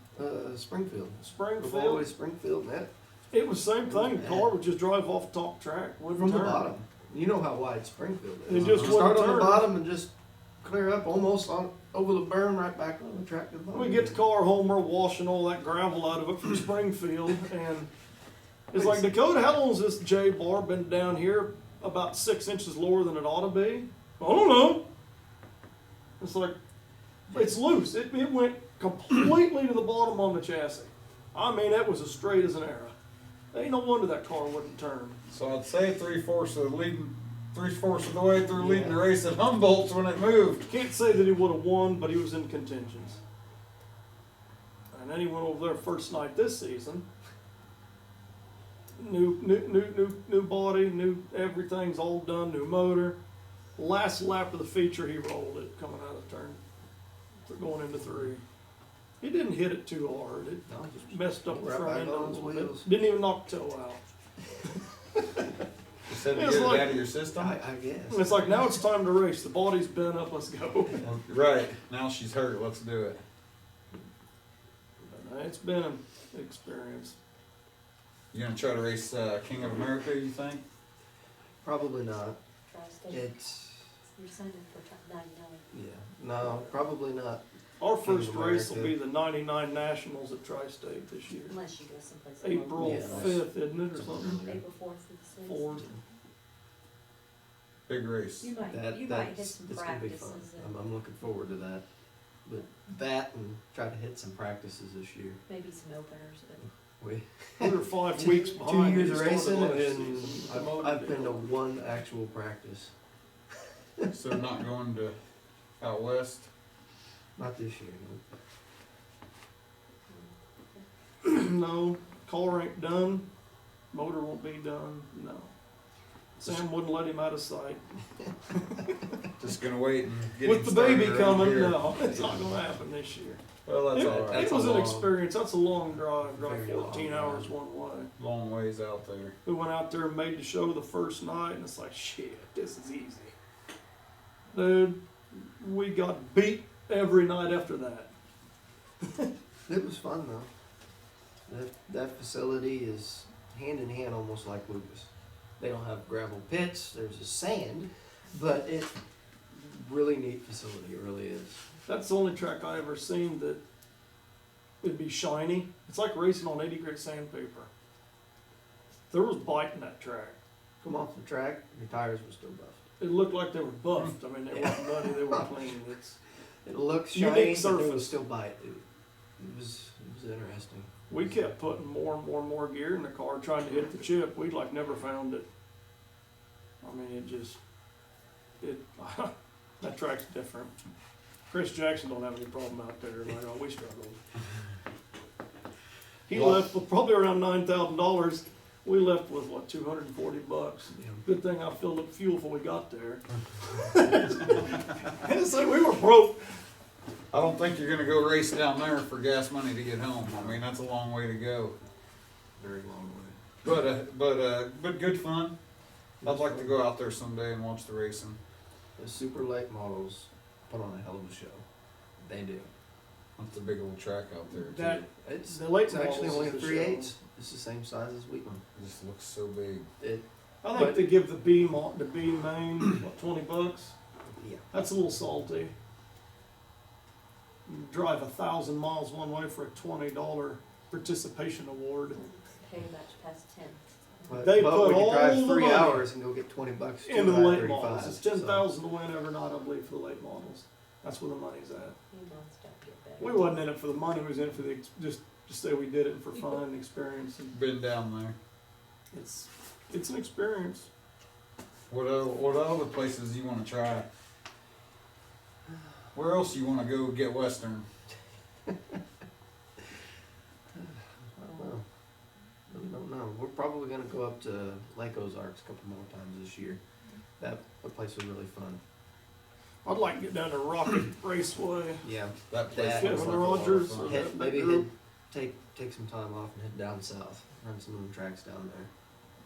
Springfield. Springfield. Always Springfield, man. It was the same thing. The car would just drive off the top track, wouldn't From the turn. bottom. You know how wide Springfield is. It just Start wouldn't on turn. the bottom and just clear up almost over the berm, right back on the track to the bottom. We get the car home, we're washing all that gravel out of it from Springfield, and it's like, Dakota, how long has this J bar been down here? About 6 inches lower than it ought to be? I don't know. It's like, it's loose. It went completely to the bottom on the chassis. I mean, it was as straight as an arrow. Ain't no wonder that car wouldn't turn. So I'd say 3/4 of the way through leading the race at Humboldt's when it moved. Can't say that he would have won, but he was in contentions. And then he went over there first night this season. New body, new everything's all done, new motor. Last lap of the feature, he rolled it coming out of turn, going into 3. He didn't hit it too hard. It No, just messed up the right front back end on a his little bit. wheels. Didn't even knock the toe out. You said to It's get like- it out of your system. I guess. And it's like, now it's time to race. The body's bent up. Let's go. Right now she's hurt. Let's do it. It's been an experience. You gonna try to race King of America? You think? Probably not. Tri-state. It's, You're signing for 99. yeah. No, probably not. Our King first of race will America. be the 99 Nationals at Tri-State this year. Unless you go someplace. April Yeah. 5th, isn't it, or something? April 4th through the 6th. 4th. Big race. You might hit That's some it's gonna be fun. practices I'm looking forward to that. But that and try to hit some practices this year. maybe some openers, but We We were 5 2 weeks behind. years He of started racing, last and season. I've been to 1 actual practice. So not going to out west. Not this year. No, car ain't done. Motor won't be done. No. Sam wouldn't let him out of sight. Just gonna wait and get With him the started baby around coming, here. no, it's not going to happen this year. Well, that's It, all right. That's it a was an long- experience. That's a long drive, Very long 14 drive. hours one way. Long ways out there. We went out there and made the show the first night, and it's like, shit, this is easy. Dude, we got beat every night after that. It was fun though. That facility is hand in hand, almost like Lucas. They don't have gravel pits. There's a sand, but it's really neat facility. It really is. That's the only track I ever seen that would be shiny. It's like racing on 80 grit sandpaper. There was bite in that track. Come off the track, your tires were still buffed. It looked like they were buffed. I mean, they Yeah. weren't muddy, they were clean. It's It looked Unique shiny, but there surface. was still bite. Dude. It was interesting. We kept putting more and more and more gear in the car, trying to hit the chip. We like never found it. I mean, that track's different. Chris Jackson don't have any problem out there. Like, oh, we struggled. He left with probably around $9,000. We left with what, $240. Yeah. Good thing I filled up fuel before we got there. And it's like we were broke. I don't think you're gonna go race down there for gas money to get home. I mean, that's a long way to go. Very long way. But good fun. I'd like to go out there someday and watch the racing. The super late models put on a hell of a show. They do. That's a big old track out there too. That It's, The late it's actually models only is a the 3/8. It's the same size as Wheatland. It just looks so big. I think they give the B main what, $20. Yeah. That's a little salty. You drive 1,000 miles one way for a $20 participation award. Pay much past 10. But, They but put we could all drive the 3 money hours and go get $20 Into the to late 35. models. It's so- 10,000 to win every night, I believe, for the late models. That's where the money's at. New months don't get better. We wasn't in it for the money. We was in it for the just say we did it for fun and experience. And Been down there. it's an experience. What other places you want to try? Where else you want to go get Western? I don't know. Really don't know. We're probably gonna go up to Lake Ozarks a couple more times this year. That place was really fun. I'd like to get down to Rocket Raceway. Yeah. That place That- looks Kevin like a lot of Rogers. fun. That Maybe group. take some time off and head down south. Run some of them tracks down there.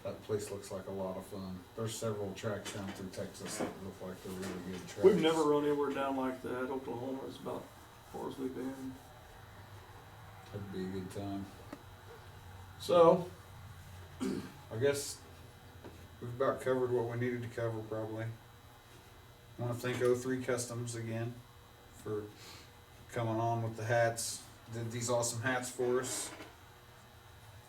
That place looks like a lot of fun. There's several tracks down through Texas that look like they're really good tracks. We've never run anywhere down like that. Oklahoma is about as far as we've been. That'd be a good time. So, I guess we've about covered what we needed to cover probably. I want to thank O3 Customs again for coming on with the hats. Did these awesome hats for us.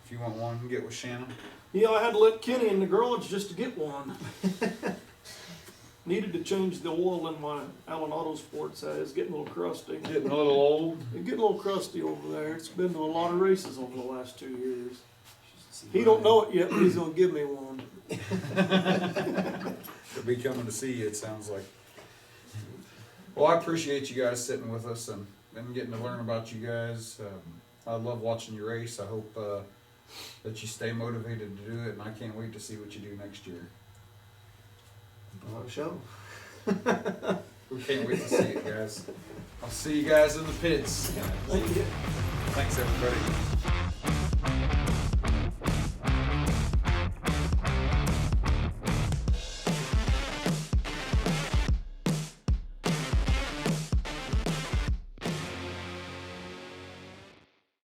If you want one, get with Shannon. Yeah, I had to let Kenny in the garage just to get one. Needed to change the oil in my Allen Auto Sports hat. It's getting a little crusty. Getting a little old. It's getting a little crusty over there. It's been to a lot of races over the last 2 years. See He mine. don't know it yet, but he's gonna give me one. They'll be coming to see you, it sounds like. Well, I appreciate you guys sitting with us and getting to learn about you guys. I love watching you race. I hope that you stay motivated to do it, and I can't wait to see what you do next year. Show. We can't wait to see it, guys. I'll see you guys in the pits. Thank you. Thanks, everybody.